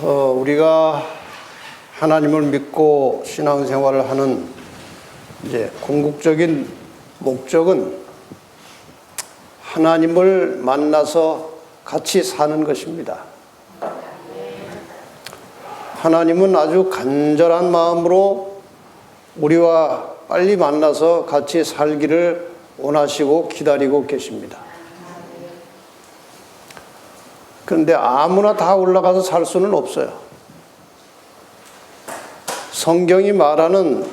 우리가 하나님을 믿고 신앙생활을 하는 이제 궁극적인 목적은 하나님을 만나서 같이 사는 것입니다. 하나님은 아주 간절한 마음으로 우리와 빨리 만나서 같이 살기를 원하시고 기다리고 계십니다. 그런데 아무나 다 올라가서 살 수는 없어요. 성경이 말하는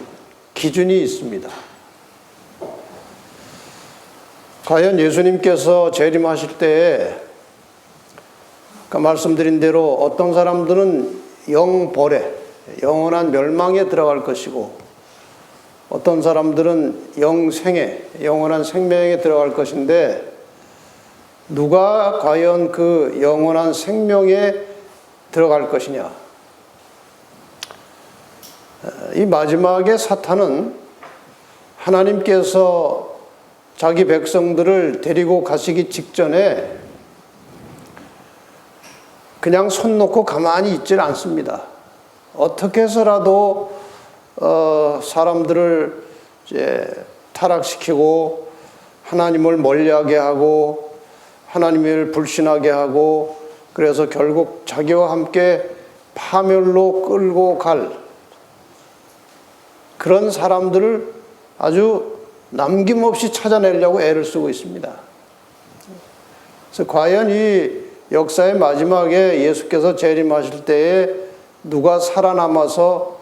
기준이 있습니다. 과연 예수님께서 재림하실 때에 아까 말씀드린 대로 어떤 사람들은 영벌에, 영원한 멸망에 들어갈 것이고 어떤 사람들은 영생에, 영원한 생명에 들어갈 것인데 누가 과연 그 영원한 생명에 들어갈 것이냐? 이 마지막에 사탄은 하나님께서 자기 백성들을 데리고 가시기 직전에 그냥 손 놓고 가만히 있질 않습니다. 어떻게 해서라도 사람들을 이제 타락시키고 하나님을 멀리하게 하고 하나님을 불신하게 하고 그래서 결국 자기와 함께 파멸로 끌고 갈 그런 사람들을 아주 남김없이 찾아내려고 애를 쓰고 있습니다. 그래서 과연 이 역사의 마지막에 예수께서 재림하실 때에 누가 살아남아서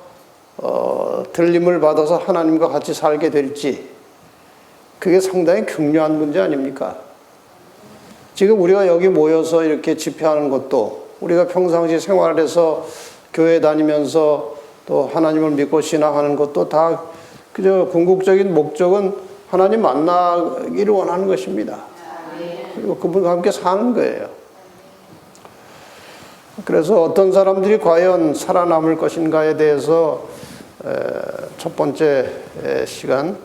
들림을 받아서 하나님과 같이 살게 될지 그게 상당히 중요한 문제 아닙니까? 지금 우리가 여기 모여서 이렇게 집회하는 것도 우리가 평상시 생활에서 교회 다니면서 또 하나님을 믿고 신앙하는 것도 다 그저 궁극적인 목적은 하나님 만나기를 원하는 것입니다. 그리고 그분과 함께 사는 거예요. 그래서 어떤 사람들이 과연 살아남을 것인가에 대해서 첫 번째 시간,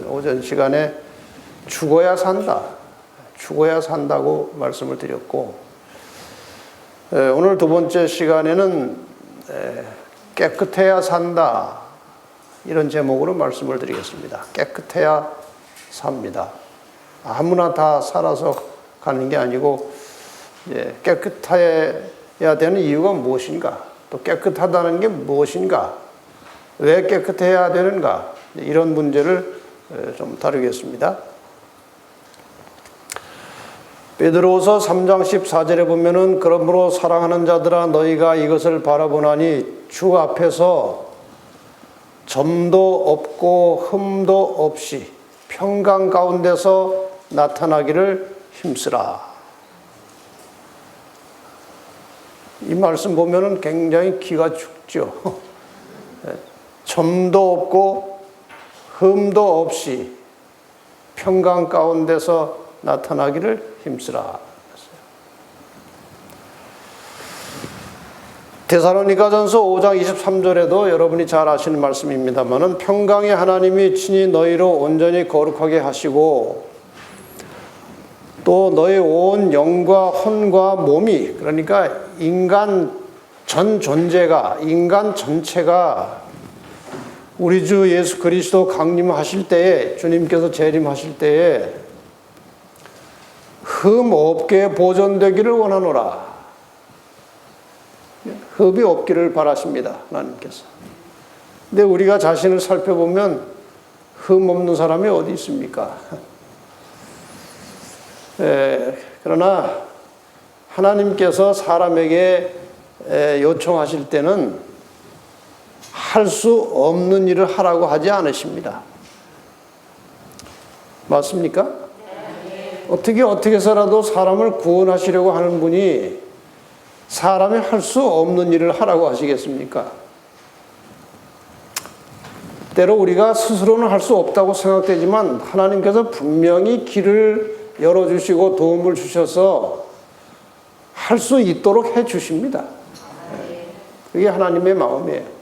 오전 시간에 죽어야 산다. 죽어야 산다고 말씀을 드렸고 오늘 두 번째 시간에는 깨끗해야 산다. 이런 제목으로 말씀을 드리겠습니다. 깨끗해야 삽니다. 아무나 다 살아서 가는 게 아니고 이제 깨끗해야 되는 이유가 무엇인가? 또 깨끗하다는 게 무엇인가? 왜 깨끗해야 되는가? 이런 문제를 좀 다루겠습니다. 베드로후서 3장 14절에 보면은 그러므로 사랑하는 자들아 너희가 이것을 바라보나니 주 앞에서 점도 없고 흠도 없이 평강 가운데서 나타나기를 힘쓰라. 이 말씀 보면은 굉장히 기가 죽죠. 점도 없고 흠도 없이 평강 가운데서 나타나기를 힘쓰라. 데살로니가전서 5장 23절에도 여러분이 잘 아시는 말씀입니다만은 평강의 하나님이 친히 너희로 온전히 거룩하게 하시고 또 너희 온 영과 혼과 몸이 그러니까 인간 전 존재가 인간 전체가 우리 주 예수 그리스도 강림하실 때에 주님께서 재림하실 때에 흠 없게 보존되기를 원하노라. 흠이 없기를 바라십니다. 하나님께서. 근데 우리가 자신을 살펴보면 흠 없는 사람이 어디 있습니까? 그러나 하나님께서 사람에게 요청하실 때는 할 수 없는 일을 하라고 하지 않으십니다. 맞습니까? 어떻게 해서라도 사람을 구원하시려고 하는 분이 사람이 할 수 없는 일을 하라고 하시겠습니까? 때로 우리가 스스로는 할 수 없다고 생각되지만 하나님께서 분명히 길을 열어주시고 도움을 주셔서 할 수 있도록 해 주십니다. 그게 하나님의 마음이에요.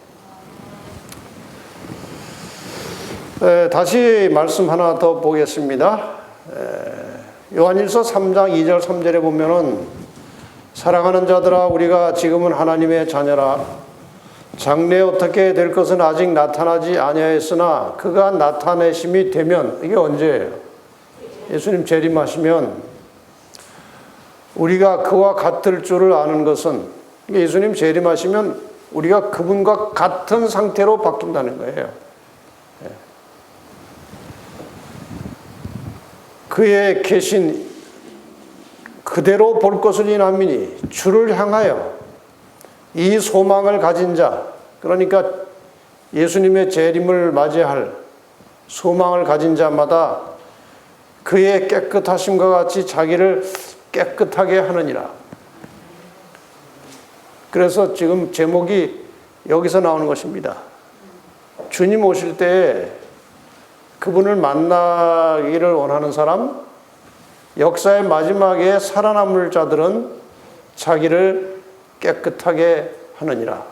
다시 말씀 하나 더 보겠습니다. 요한일서 3장 2절 3절에 보면은 사랑하는 자들아, 우리가 지금은 하나님의 자녀라. 장래에 어떻게 될 것은 아직 나타나지 아니하였으나 그가 나타내심이 되면, 이게 언제예요? 예수님 재림하시면 우리가 그와 같을 줄을 아는 것은, 예수님 재림하시면 우리가 그분과 같은 상태로 바뀐다는 거예요. 그의 계신 그대로 볼 것을 인함이니, 주를 향하여 이 소망을 가진 자, 그러니까 예수님의 재림을 맞이할 소망을 가진 자마다 그의 깨끗하심과 같이 자기를 깨끗하게 하느니라. 그래서 지금 제목이 여기서 나오는 것입니다. 주님 오실 때 그분을 만나기를 원하는 사람, 역사의 마지막에 살아남을 자들은 자기를 깨끗하게 하느니라.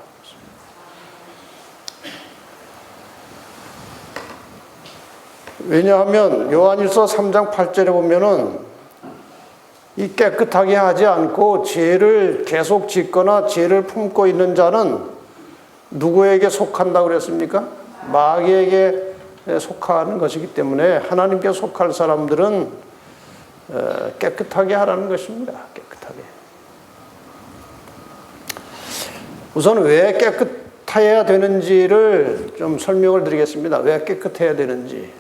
왜냐하면 요한일서 3장 8절에 보면은 이 깨끗하게 하지 않고 죄를 계속 짓거나 죄를 품고 있는 자는 누구에게 속한다고 그랬습니까? 마귀에게 속하는 것이기 때문에 하나님께 속할 사람들은 깨끗하게 하라는 것입니다. 깨끗하게. 우선 왜 깨끗해야 되는지를 좀 설명을 드리겠습니다. 왜 깨끗해야 되는지.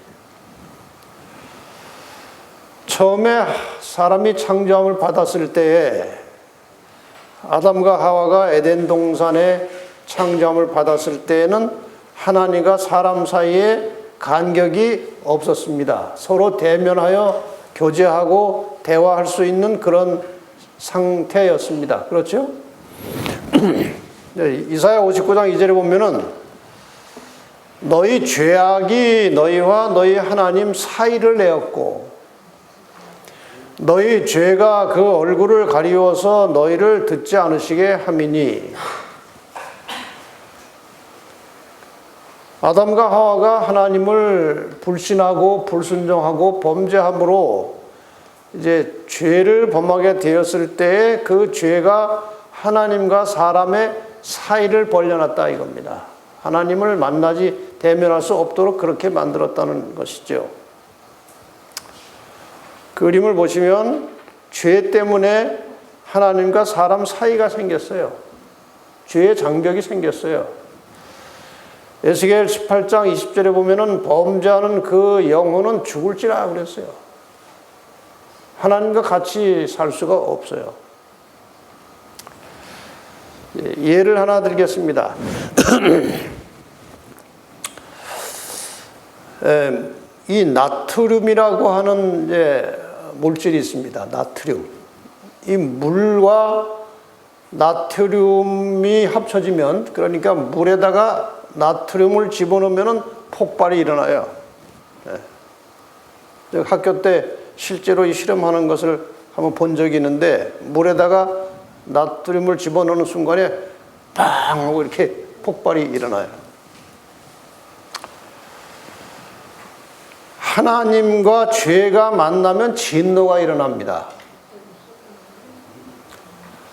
처음에 사람이 창조함을 받았을 때에 아담과 하와가 에덴 동산에 창조함을 받았을 때에는 하나님과 사람 사이에 간격이 없었습니다. 서로 대면하여 교제하고 대화할 수 있는 그런 상태였습니다. 그렇죠? 이사야 59장 2절에 보면은 너희 죄악이 너희와 너희 하나님 사이를 내었고 너희 죄가 그 얼굴을 가리워서 너희를 듣지 않으시게 함이니, 아담과 하와가 하나님을 불신하고 불순종하고 범죄함으로 이제 죄를 범하게 되었을 때에 그 죄가 하나님과 사람의 사이를 벌려놨다 이겁니다. 하나님을 만나지 대면할 수 없도록 그렇게 만들었다는 것이죠. 그림을 보시면 죄 때문에 하나님과 사람 사이가 생겼어요. 죄의 장벽이 생겼어요. 에스겔 18장 20절에 보면은 범죄하는 그 영혼은 죽을지라 그랬어요. 하나님과 같이 살 수가 없어요. 예를 하나 드리겠습니다. 이 나트륨이라고 하는 이제 물질이 있습니다. 나트륨. 이 물과 나트륨이 합쳐지면, 그러니까 물에다가 나트륨을 집어넣으면 폭발이 일어나요. 학교 때 실제로 이 실험하는 것을 한번 본 적이 있는데, 물에다가 나트륨을 집어넣는 순간에 빵 하고 이렇게 폭발이 일어나요. 하나님과 죄가 만나면 진노가 일어납니다.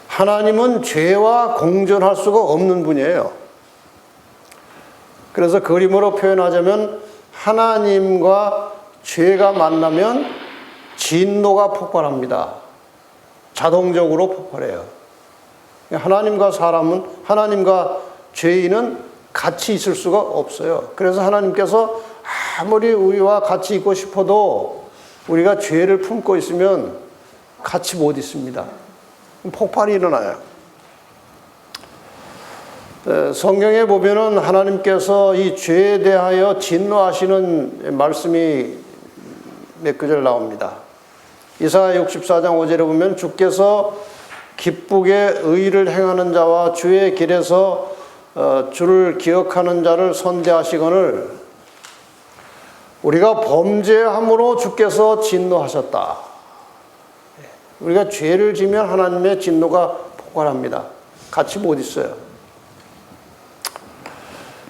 하나님은 죄와 공존할 수가 없는 분이에요. 그래서 그림으로 표현하자면 하나님과 죄가 만나면 진노가 폭발합니다. 자동적으로 폭발해요. 하나님과 사람은, 하나님과 죄인은 같이 있을 수가 없어요. 그래서 하나님께서 아무리 우리와 같이 있고 싶어도 우리가 죄를 품고 있으면 같이 못 있습니다. 폭발이 일어나요. 성경에 보면은 하나님께서 이 죄에 대하여 진노하시는 말씀이 몇 구절 나옵니다. 이사야 64장 5절에 보면 주께서 기쁘게 의를 행하는 자와 주의 길에서 주를 기억하는 자를 선대하시거늘 우리가 범죄함으로 주께서 진노하셨다. 우리가 죄를 지면 하나님의 진노가 폭발합니다. 같이 못 있어요.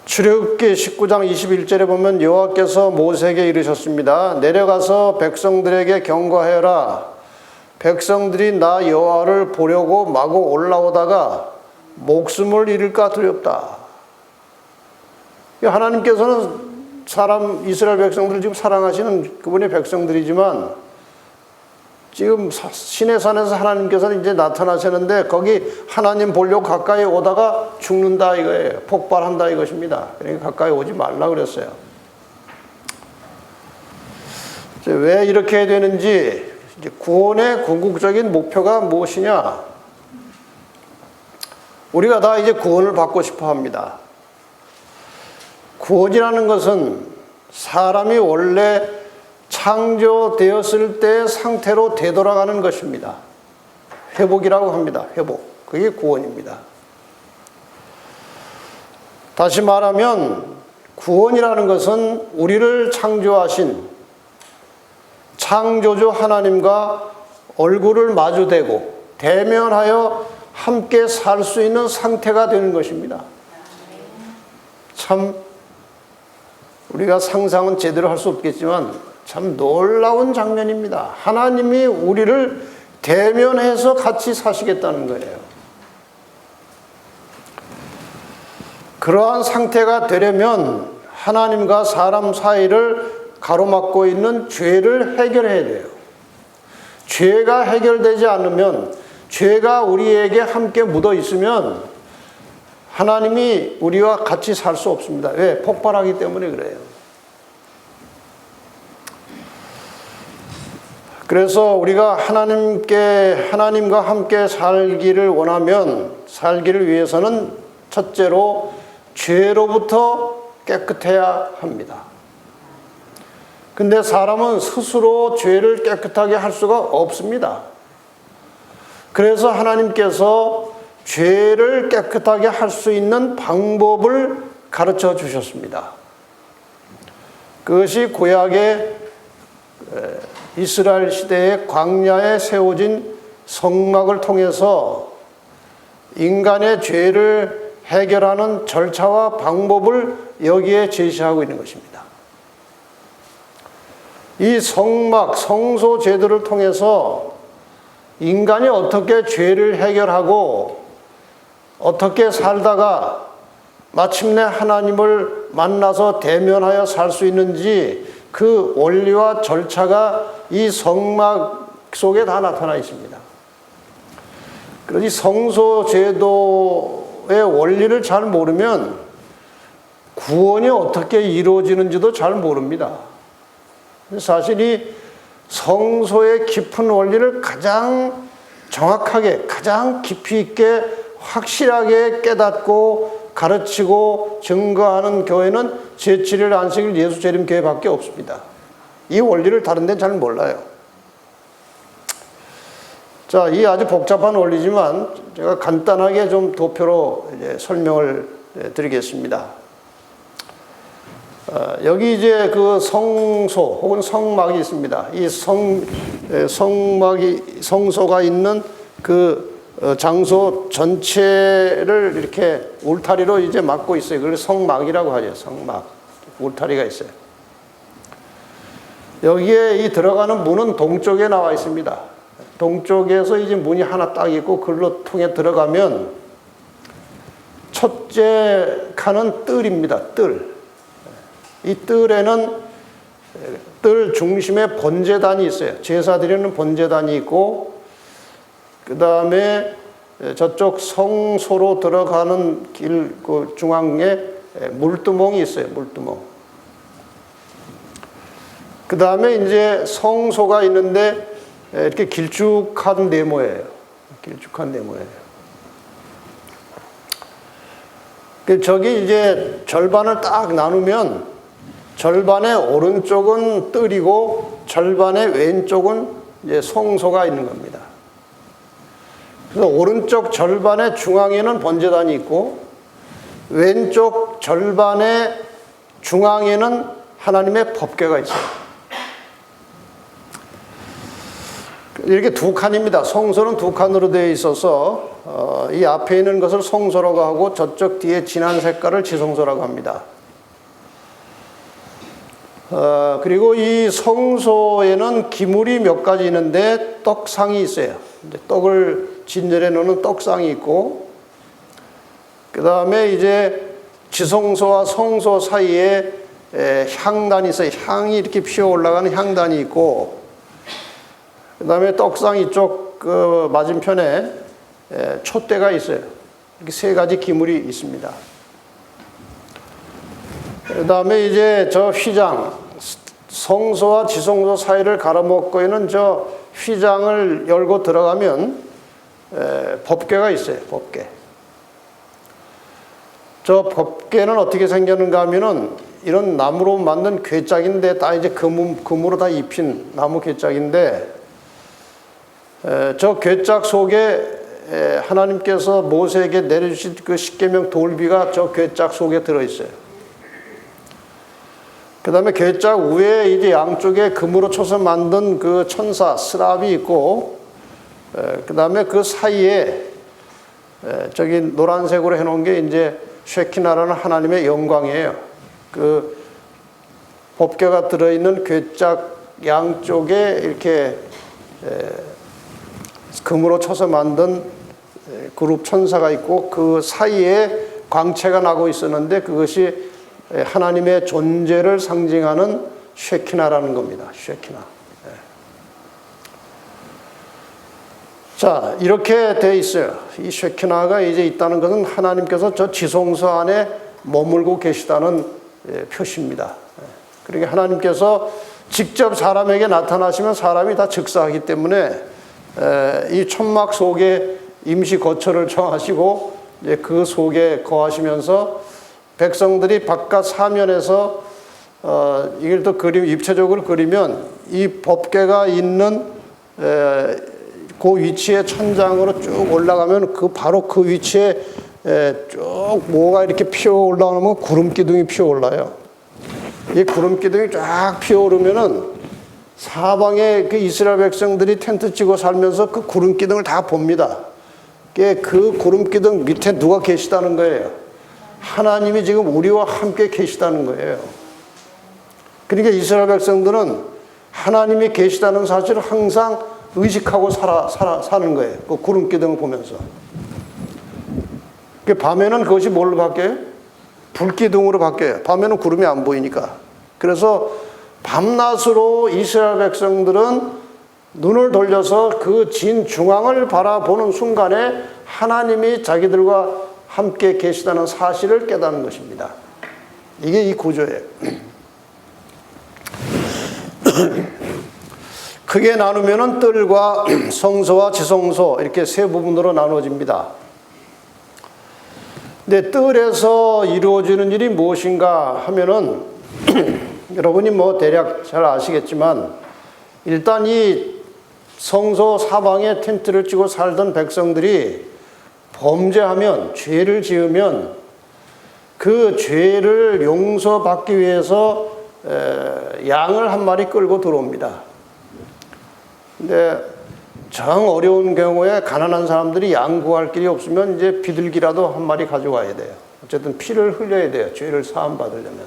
출애굽기 19장 21절에 보면 여호와께서 모세에게 이르셨습니다. 내려가서 백성들에게 경고하여라. 백성들이 나 여호와를 보려고 마구 올라오다가 목숨을 잃을까 두렵다. 하나님께서는 이스라엘 백성들을 지금 사랑하시는 그분의 백성들이지만 지금 시내 산에서 하나님께서는 이제 나타나시는데 거기 하나님 보려고 가까이 오다가 죽는다 이거예요. 폭발한다 이것입니다. 그러니까 가까이 오지 말라 그랬어요. 왜 이렇게 되는지, 이제 구원의 궁극적인 목표가 무엇이냐? 우리가 다 이제 구원을 받고 싶어 합니다. 구원이라는 것은 사람이 원래 창조되었을 때의 상태로 되돌아가는 것입니다. 회복이라고 합니다. 회복. 그게 구원입니다. 다시 말하면 구원이라는 것은 우리를 창조하신 창조주 하나님과 얼굴을 마주대고 대면하여 함께 살 수 있는 상태가 되는 것입니다. 참 우리가 상상은 제대로 할 수 없겠지만 참 놀라운 장면입니다. 하나님이 우리를 대면해서 같이 사시겠다는 거예요. 그러한 상태가 되려면 하나님과 사람 사이를 가로막고 있는 죄를 해결해야 돼요. 죄가 해결되지 않으면, 죄가 우리에게 함께 묻어 있으면 하나님이 우리와 같이 살 수 없습니다. 왜? 폭발하기 때문에 그래요. 그래서 우리가 하나님과 함께 살기를 원하면, 살기를 위해서는 첫째로 죄로부터 깨끗해야 합니다. 근데 사람은 스스로 죄를 깨끗하게 할 수가 없습니다. 그래서 하나님께서 죄를 깨끗하게 할 수 있는 방법을 가르쳐 주셨습니다. 그것이 구약의 이스라엘 시대의 광야에 세워진 성막을 통해서 인간의 죄를 해결하는 절차와 방법을 여기에 제시하고 있는 것입니다. 이 성막, 성소 제도를 통해서 인간이 어떻게 죄를 해결하고 어떻게 살다가 마침내 하나님을 만나서 대면하여 살 수 있는지 그 원리와 절차가 이 성막 속에 다 나타나 있습니다. 그러니 성소 제도의 원리를 잘 모르면 구원이 어떻게 이루어지는지도 잘 모릅니다. 사실 이 성소의 깊은 원리를 가장 정확하게, 가장 깊이 있게 확실하게 깨닫고 가르치고 증거하는 교회는 제7일 안식일 예수재림교회밖에 없습니다. 이 원리를 다른 데는 잘 몰라요. 자, 이 아주 복잡한 원리지만 제가 간단하게 좀 도표로 이제 설명을 드리겠습니다. 여기 이제 그 성소 혹은 성막이 있습니다. 이 성소가 있는 그 장소 전체를 이렇게 울타리로 이제 막고 있어요. 그래서 성막이라고 하죠. 성막. 울타리가 있어요. 여기에 이 들어가는 문은 동쪽에 나와 있습니다. 동쪽에서 이제 문이 하나 딱 있고 그걸로 통해 들어가면 첫째 칸은 뜰입니다. 뜰. 이 뜰에는 뜰 중심에 번제단이 있어요. 제사 드리는 번제단이 있고, 그 다음에 저쪽 성소로 들어가는 길 그 중앙에 물두멍이 있어요. 물두멍. 그 다음에 이제 성소가 있는데 이렇게 길쭉한 네모예요. 길쭉한 네모예요. 저기 이제 절반을 딱 나누면 절반의 오른쪽은 뜰이고 절반의 왼쪽은 이제 성소가 있는 겁니다. 그래서 오른쪽 절반의 중앙에는 번제단이 있고 왼쪽 절반의 중앙에는 하나님의 법궤가 있어요. 이렇게 두 칸입니다. 성소는 두 칸으로 되어 있어서 이 앞에 있는 것을 성소라고 하고 저쪽 뒤에 진한 색깔을 지성소라고 합니다. 그리고 이 성소에는 기물이 몇 가지 있는데 떡상이 있어요. 이제 떡을 진열해 놓는 떡상이 있고, 그 다음에 이제 지성소와 성소 사이에 향단이 있어요. 향이 이렇게 피어 올라가는 향단이 있고, 그 다음에 떡상 이쪽 그 맞은편에 촛대가 있어요. 이렇게 세 가지 기물이 있습니다. 그 다음에 이제 저 휘장, 성소와 지성소 사이를 가로막고 있는 저 휘장을 열고 들어가면 법궤가 있어요. 법궤. 저 법궤는 어떻게 생겼는가 하면은 이런 나무로 만든 궤짝인데 다 이제 금으로 다 입힌 나무 궤짝인데, 저 궤짝 속에 하나님께서 모세에게 내려주신 그 십계명 돌비가 저 궤짝 속에 들어있어요. 그 다음에 궤짝 위에 이제 양쪽에 금으로 쳐서 만든 그 천사 스랍이 있고, 그 다음에 그 사이에 저기 노란색으로 해놓은 게 이제 쉐키나라는 하나님의 영광이에요. 그 법궤가 들어있는 궤짝 양쪽에 이렇게 금으로 쳐서 만든 그룹 천사가 있고, 그 사이에 광채가 나고 있었는데 그것이 하나님의 존재를 상징하는 쉐키나라는 겁니다. 쉐키나. 자, 이렇게 돼 있어요. 이 쉐키나가 이제 있다는 것은 하나님께서 저 지성소 안에 머물고 계시다는 표시입니다. 그러니까 하나님께서 직접 사람에게 나타나시면 사람이 다 즉사하기 때문에 이 천막 속에 임시 거처를 정하시고 이제 그 속에 거하시면서 백성들이 바깥 사면에서 이걸 또 입체적으로 그리면 이 법궤가 있는 그 위치에 천장으로 쭉 올라가면 바로 그 위치에 쭉 뭐가 이렇게 피어 올라오면 구름 기둥이 피어 올라요. 이 구름 기둥이 쫙 피어 오르면은 사방에 그 이스라엘 백성들이 텐트 치고 살면서 그 구름 기둥을 다 봅니다. 그 구름 기둥 밑에 누가 계시다는 거예요. 하나님이 지금 우리와 함께 계시다는 거예요. 그러니까 이스라엘 백성들은 하나님이 계시다는 사실을 항상 의식하고 사는 거예요. 그 구름 기둥을 보면서. 밤에는 그것이 뭘로 바뀌어요? 불기둥으로 바뀌어요. 밤에는 구름이 안 보이니까. 그래서 밤낮으로 이스라엘 백성들은 눈을 돌려서 그 진 중앙을 바라보는 순간에 하나님이 자기들과 함께 계시다는 사실을 깨닫는 것입니다. 이게 이 구조예요. 크게 나누면은 뜰과 성소와 지성소 이렇게 세 부분으로 나눠집니다. 근데 뜰에서 이루어지는 일이 무엇인가 하면은 여러분이 뭐 대략 잘 아시겠지만 일단 이 성소 사방에 텐트를 치고 살던 백성들이 범죄하면 죄를 지으면 그 죄를 용서받기 위해서 양을 한 마리 끌고 들어옵니다. 근데 정 어려운 경우에 가난한 사람들이 양 구할 길이 없으면 이제 비둘기라도 한 마리 가져와야 돼요. 어쨌든 피를 흘려야 돼요. 죄를 사함 받으려면.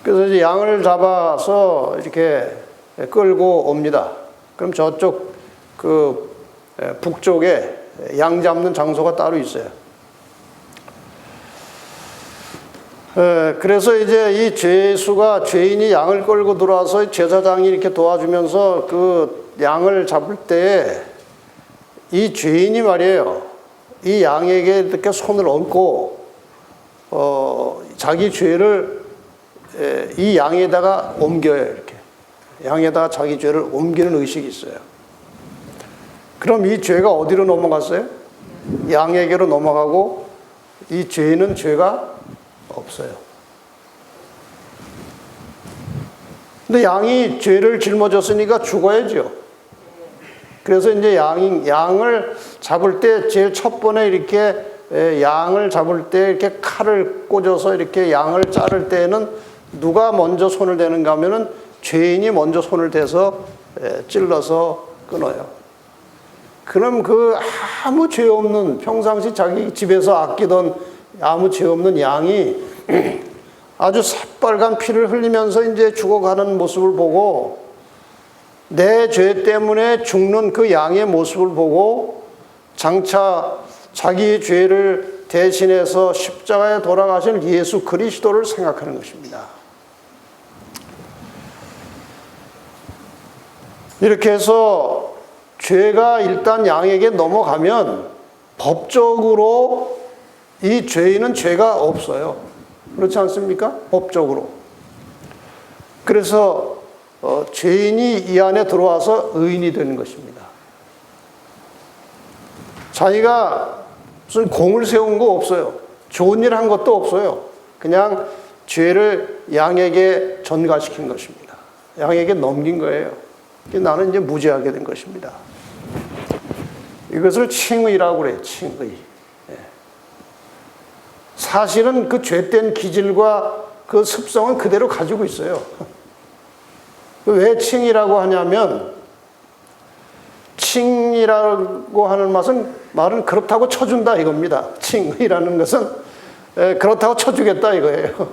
그래서 이제 양을 잡아서 이렇게 끌고 옵니다. 그럼 저쪽 그 북쪽에 양 잡는 장소가 따로 있어요. 그래서 이제 이 죄인이 양을 끌고 들어와서 제사장이 이렇게 도와주면서 그 양을 잡을 때 이 죄인이 말이에요. 이 양에게 이렇게 손을 얹고 자기 죄를 이 양에다가 옮겨요. 이렇게 양에다가 자기 죄를 옮기는 의식이 있어요. 그럼 이 죄가 어디로 넘어갔어요? 양에게로 넘어가고 이 죄인은 죄가 없어요. 근데 양이 죄를 짊어졌으니까 죽어야죠. 그래서 이제 양을 잡을 때 제일 첫 번에 이렇게 양을 잡을 때 이렇게 칼을 꽂아서 이렇게 양을 자를 때는 누가 먼저 손을 대는가 하면은 죄인이 먼저 손을 대서 찔러서 끊어요. 그럼 그 아무 죄 없는 평상시 자기 집에서 아끼던 아무 죄 없는 양이 아주 새빨간 피를 흘리면서 이제 죽어가는 모습을 보고 내 죄 때문에 죽는 그 양의 모습을 보고 장차 자기 죄를 대신해서 십자가에 돌아가신 예수 그리스도를 생각하는 것입니다. 이렇게 해서 죄가 일단 양에게 넘어가면 법적으로 이 죄인은 죄가 없어요. 그렇지 않습니까? 법적으로. 그래서 죄인이 이 안에 들어와서 의인이 되는 것입니다. 자기가 무슨 공을 세운 거 없어요. 좋은 일 한 것도 없어요. 그냥 죄를 양에게 전가시킨 것입니다. 양에게 넘긴 거예요. 나는 이제 무죄하게 된 것입니다. 이것을 칭의라고 그래요. 칭의. 사실은 그 죄된 기질과 그 습성은 그대로 가지고 있어요. 왜 칭의라고 하냐면 칭이라고 하는 말은 그렇다고 쳐준다 이겁니다. 칭의라는 것은 그렇다고 쳐주겠다 이거예요.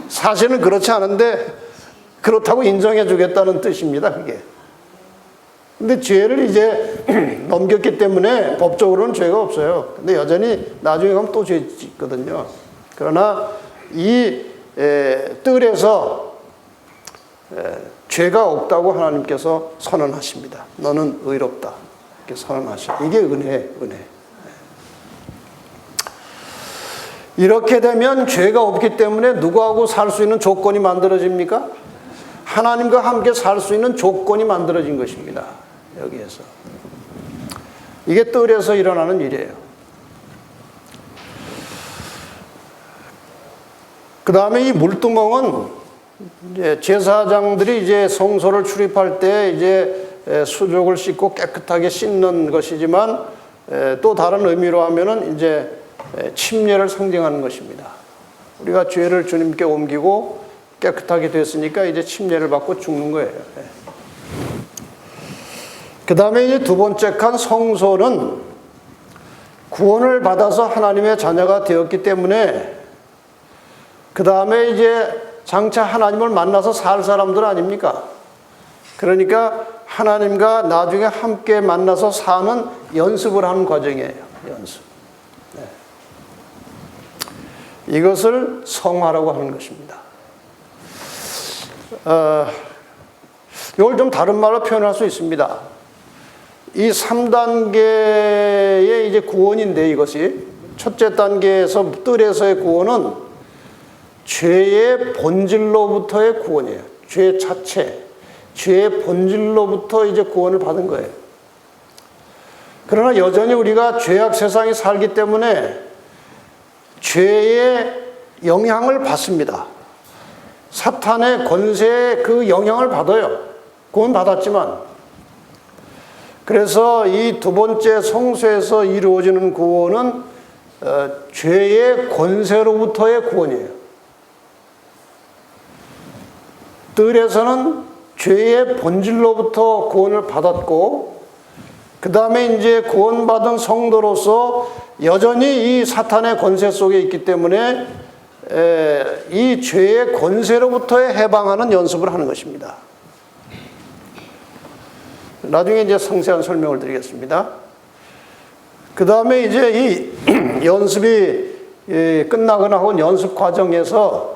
사실은 그렇지 않은데 그렇다고 인정해 주겠다는 뜻입니다. 그게. 근데 죄를 이제 넘겼기 때문에 법적으로는 죄가 없어요. 근데 여전히 나중에 가면 또 죄 짓거든요. 그러나 이 뜰에서 죄가 없다고 하나님께서 선언하십니다. 너는 의롭다. 이렇게 선언하십니다. 이게 은혜. 이렇게 되면 죄가 없기 때문에 누구하고 살 수 있는 조건이 만들어집니까? 하나님과 함께 살 수 있는 조건이 만들어진 것입니다. 여기에서. 이게 뜰에서 일어나는 일이에요. 그 다음에 이 물두멍은 이제 제사장들이 이제 성소를 출입할 때 이제 수족을 씻고 깨끗하게 씻는 것이지만 또 다른 의미로 하면은 이제 침례를 상징하는 것입니다. 우리가 죄를 주님께 옮기고 깨끗하게 됐으니까 이제 침례를 받고 죽는 거예요. 그 다음에 이제 두 번째 칸 성소는 구원을 받아서 하나님의 자녀가 되었기 때문에 그 다음에 이제 장차 하나님을 만나서 살 사람들 아닙니까? 그러니까 하나님과 나중에 함께 만나서 사는 연습을 하는 과정이에요. 연습. 이것을 성화라고 하는 것입니다. 이걸 좀 다른 말로 표현할 수 있습니다. 이 3단계의 이제 구원인데 이것이 첫째 단계에서 뜰에서의 구원은 죄의 본질로부터의 구원이에요. 죄 자체, 죄의 본질로부터 이제 구원을 받은 거예요. 그러나 여전히 우리가 죄악 세상에 살기 때문에 죄의 영향을 받습니다. 사탄의 권세에 그 영향을 받아요. 구원 받았지만. 그래서 이 두 번째 성소에서 이루어지는 구원은 죄의 권세로부터의 구원이에요. 뜰에서는 죄의 본질로부터 구원을 받았고, 그 다음에 이제 구원받은 성도로서 여전히 이 사탄의 권세 속에 있기 때문에 이 죄의 권세로부터의 해방하는 연습을 하는 것입니다. 나중에 이제 상세한 설명을 드리겠습니다. 그 다음에 이제 이 연습이 끝나거나 혹은 연습 과정에서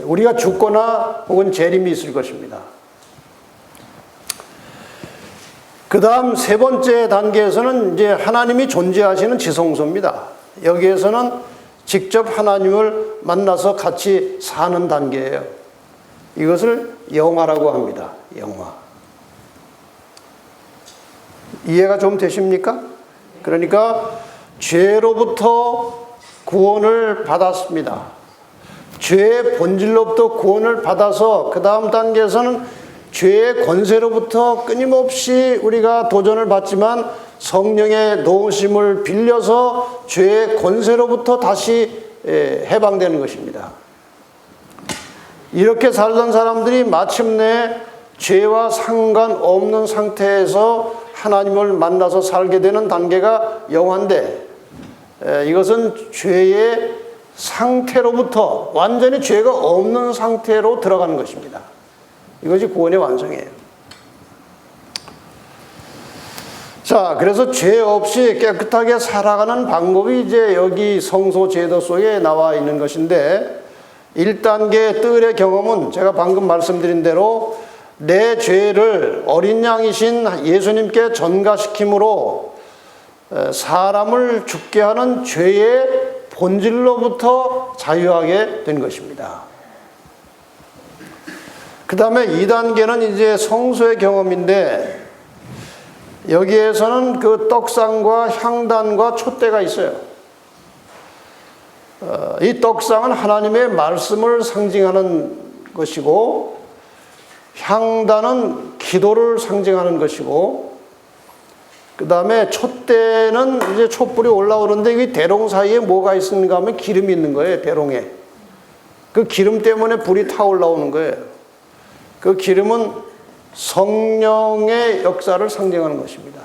우리가 죽거나 혹은 재림이 있을 것입니다. 그 다음 세 번째 단계에서는 이제 하나님이 존재하시는 지성소입니다. 여기에서는 직접 하나님을 만나서 같이 사는 단계예요. 이것을 영화라고 합니다. 영화. 이해가 좀 되십니까? 그러니까 죄로부터 구원을 받았습니다. 죄의 본질로부터 구원을 받아서 그 다음 단계에서는 죄의 권세로부터 끊임없이 우리가 도전을 받지만 성령의 도우심을 빌려서 죄의 권세로부터 다시 해방되는 것입니다. 이렇게 살던 사람들이 마침내 죄와 상관없는 상태에서 하나님을 만나서 살게 되는 단계가 영화인데, 이것은 죄의 상태로부터 완전히 죄가 없는 상태로 들어가는 것입니다. 이것이 구원의 완성이에요. 자, 그래서 죄 없이 깨끗하게 살아가는 방법이 이제 여기 성소 제도 속에 나와 있는 것인데, 1단계 뜰의 경험은 제가 방금 말씀드린 대로 내 죄를 어린 양이신 예수님께 전가시킴으로 사람을 죽게 하는 죄의 본질로부터 자유하게 된 것입니다. 그 다음에 2단계는 이제 성소의 경험인데, 여기에서는 그 떡상과 향단과 촛대가 있어요. 이 떡상은 하나님의 말씀을 상징하는 것이고, 향단은 기도를 상징하는 것이고, 그 다음에 촛대는 이제 촛불이 올라오는데 이 대롱 사이에 뭐가 있는가 하면 기름이 있는 거예요, 대롱에. 그 기름 때문에 불이 타 올라오는 거예요. 그 기름은 성령의 역사를 상징하는 것입니다.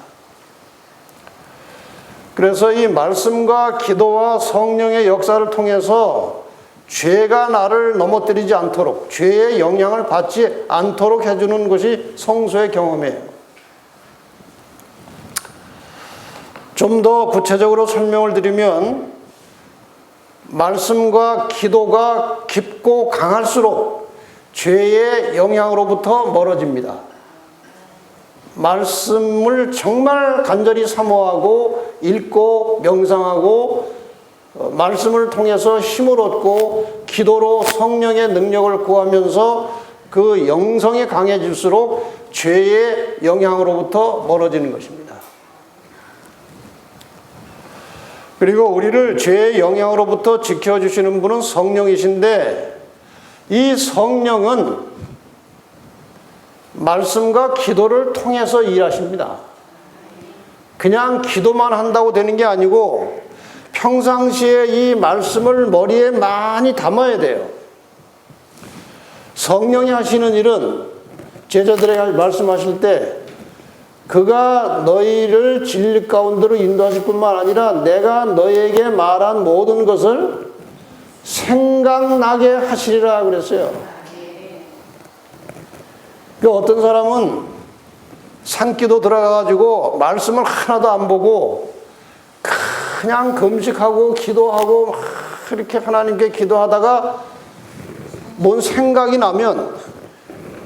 그래서 이 말씀과 기도와 성령의 역사를 통해서 죄가 나를 넘어뜨리지 않도록, 죄의 영향을 받지 않도록 해주는 것이 성소의 경험이에요. 좀 더 구체적으로 설명을 드리면, 말씀과 기도가 깊고 강할수록 죄의 영향으로부터 멀어집니다. 말씀을 정말 간절히 사모하고 읽고 명상하고 말씀을 통해서 힘을 얻고 기도로 성령의 능력을 구하면서 그 영성이 강해질수록 죄의 영향으로부터 멀어지는 것입니다. 그리고 우리를 죄의 영향으로부터 지켜주시는 분은 성령이신데, 이 성령은 말씀과 기도를 통해서 일하십니다. 그냥 기도만 한다고 되는 게 아니고 평상시에 이 말씀을 머리에 많이 담아야 돼요. 성령이 하시는 일은 제자들에게 말씀하실 때, 그가 너희를 진리 가운데로 인도하실 뿐만 아니라 내가 너희에게 말한 모든 것을 생각나게 하시리라 그랬어요. 그 어떤 사람은 산기도 들어가가지고 말씀을 하나도 안 보고 그냥 금식하고 기도하고 막 이렇게 하나님께 기도하다가 뭔 생각이 나면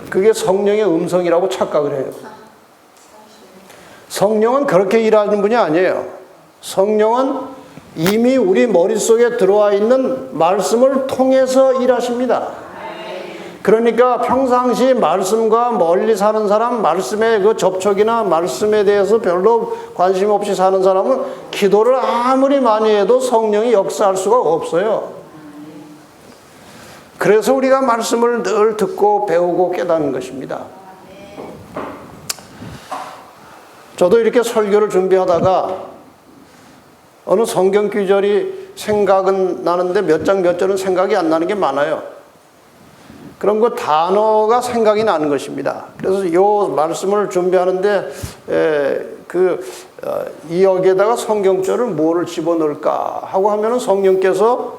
그게 성령의 음성이라고 착각을 해요. 성령은 그렇게 일하는 분이 아니에요. 성령은 이미 우리 머릿속에 들어와 있는 말씀을 통해서 일하십니다. 그러니까 평상시 말씀과 멀리 사는 사람, 말씀의 그 접촉이나 말씀에 대해서 별로 관심 없이 사는 사람은 기도를 아무리 많이 해도 성령이 역사할 수가 없어요. 그래서 우리가 말씀을 늘 듣고 배우고 깨닫는 것입니다. 저도 이렇게 설교를 준비하다가 어느 성경 구절이 생각은 나는데 몇 장 몇 절은 생각이 안 나는 게 많아요. 그럼 그 단어가 생각이 나는 것입니다. 그래서 이 말씀을 준비하는데 이 여기에다가 성경절을 뭐를 집어넣을까 하고 하면은 성령께서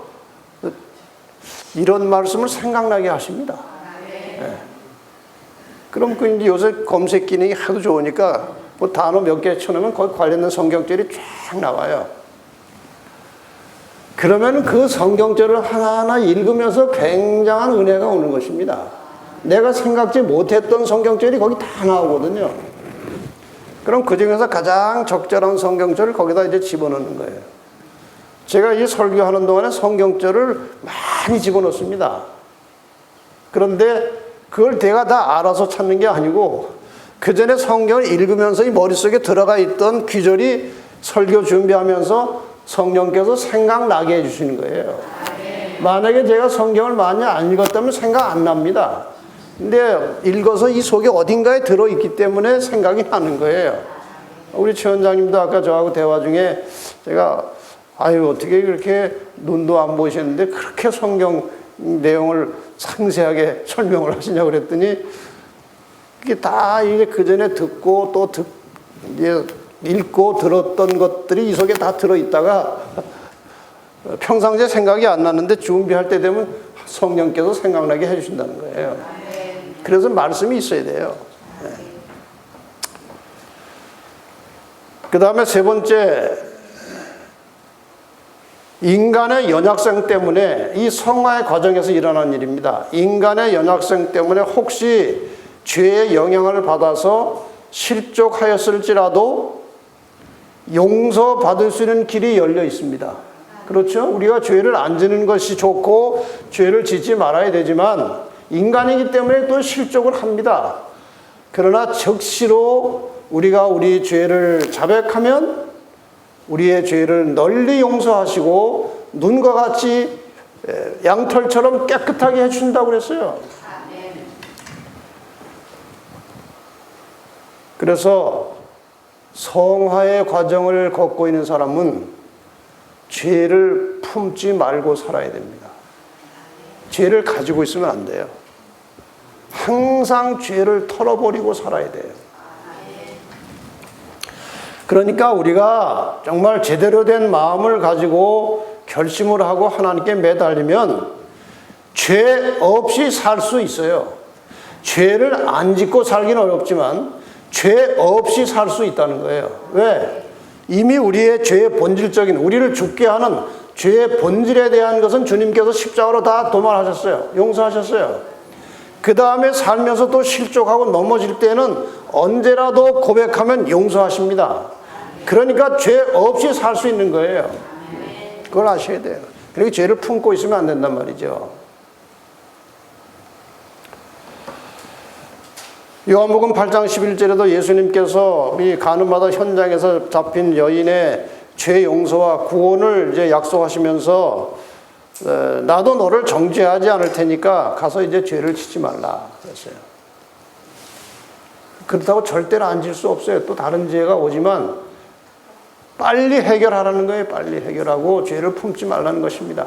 이런 말씀을 생각나게 하십니다. 그럼 그 이제 요새 검색 기능이 하도 좋으니까 뭐 단어 몇 개 쳐놓으면 거기 관련된 성경절이 쫙 나와요. 그러면 그 성경절을 하나하나 읽으면서 굉장한 은혜가 오는 것입니다. 내가 생각지 못했던 성경절이 거기 다 나오거든요. 그럼 그 중에서 가장 적절한 성경절을 거기다 이제 집어넣는 거예요. 제가 이 설교하는 동안에 성경절을 많이 집어넣습니다. 그런데 그걸 내가 다 알아서 찾는 게 아니고 그 전에 성경을 읽으면서 이 머릿속에 들어가 있던 귀절이 설교 준비하면서 성령께서 생각나게 해주시는 거예요. 만약에 제가 성경을 많이 안 읽었다면 생각 안 납니다. 근데 읽어서 이 속에 어딘가에 들어있기 때문에 생각이 나는 거예요. 우리 최 원장님도 아까 저하고 대화 중에 제가 어떻게 그렇게 눈도 안 보이셨는데 그렇게 성경 내용을 상세하게 설명을 하시냐고 그랬더니 이게 다 이게 그 전에 듣고 또 이제 읽고 들었던 것들이 이 속에 다 들어있다가 평상시에 생각이 안 났는데 준비할 때 되면 성령께서 생각나게 해주신다는 거예요. 그래서 말씀이 있어야 돼요. 그 다음에 세 번째, 인간의 연약성 때문에, 이 성화의 과정에서 일어난 일입니다. 인간의 연약성 때문에 혹시 죄의 영향을 받아서 실족하였을지라도 용서받을 수 있는 길이 열려 있습니다. 그렇죠? 우리가 죄를 안 지는 것이 좋고 죄를 짓지 말아야 되지만 인간이기 때문에 또 실족을 합니다. 그러나 적시로 우리가 우리 죄를 자백하면 우리의 죄를 널리 용서하시고 눈과 같이 양털처럼 깨끗하게 해준다고 그랬어요. 그래서 성화의 과정을 걷고 있는 사람은 죄를 품지 말고 살아야 됩니다. 죄를 가지고 있으면 안 돼요. 항상 죄를 털어버리고 살아야 돼요. 그러니까 우리가 정말 제대로 된 마음을 가지고 결심을 하고 하나님께 매달리면 죄 없이 살 수 있어요. 죄를 안 짓고 살기는 어렵지만 죄 없이 살 수 있다는 거예요. 왜? 이미 우리의 죄의 본질적인, 우리를 죽게 하는 죄의 본질에 대한 것은 주님께서 십자가로 다 도말하셨어요. 용서하셨어요. 그 다음에 살면서 또 실족하고 넘어질 때는 언제라도 고백하면 용서하십니다. 그러니까 죄 없이 살 수 있는 거예요. 그걸 아셔야 돼요. 그러니까 죄를 품고 있으면 안 된단 말이죠. 요한복음 8장 11절에도 예수님께서 이 가늠하던 현장에서 잡힌 여인의 죄 용서와 구원을 이제 약속하시면서 나도 너를 정죄하지 않을 테니까 가서 이제 죄를 짓지 말라 그랬어요. 그렇다고 절대로 안 질 수 없어요. 또 다른 죄가 오지만 빨리 해결하라는 거예요. 빨리 해결하고 죄를 품지 말라는 것입니다.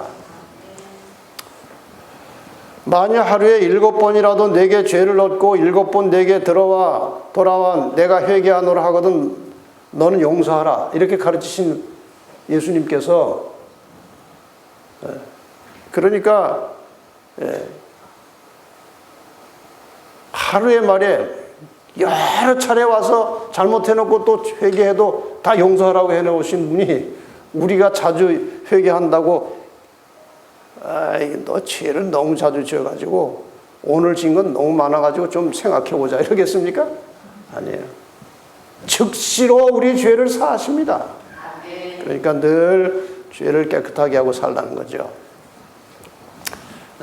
만약 하루에 7번이라도 내게 죄를 얻고 7번 내게 돌아와 내가 회개하노라 하거든 너는 용서하라. 이렇게 가르치신 예수님께서 그러니까 하루에 말에 여러 차례 와서 잘못해놓고 또 회개해도 다 용서하라고 해놓으신 분이 우리가 자주 회개한다고 너 죄를 너무 자주 지어가지고 오늘 진 건 너무 많아가지고 좀 생각해보자 이러겠습니까? 아니에요. 즉시로 우리 죄를 사하십니다. 그러니까 늘 죄를 깨끗하게 하고 살라는 거죠.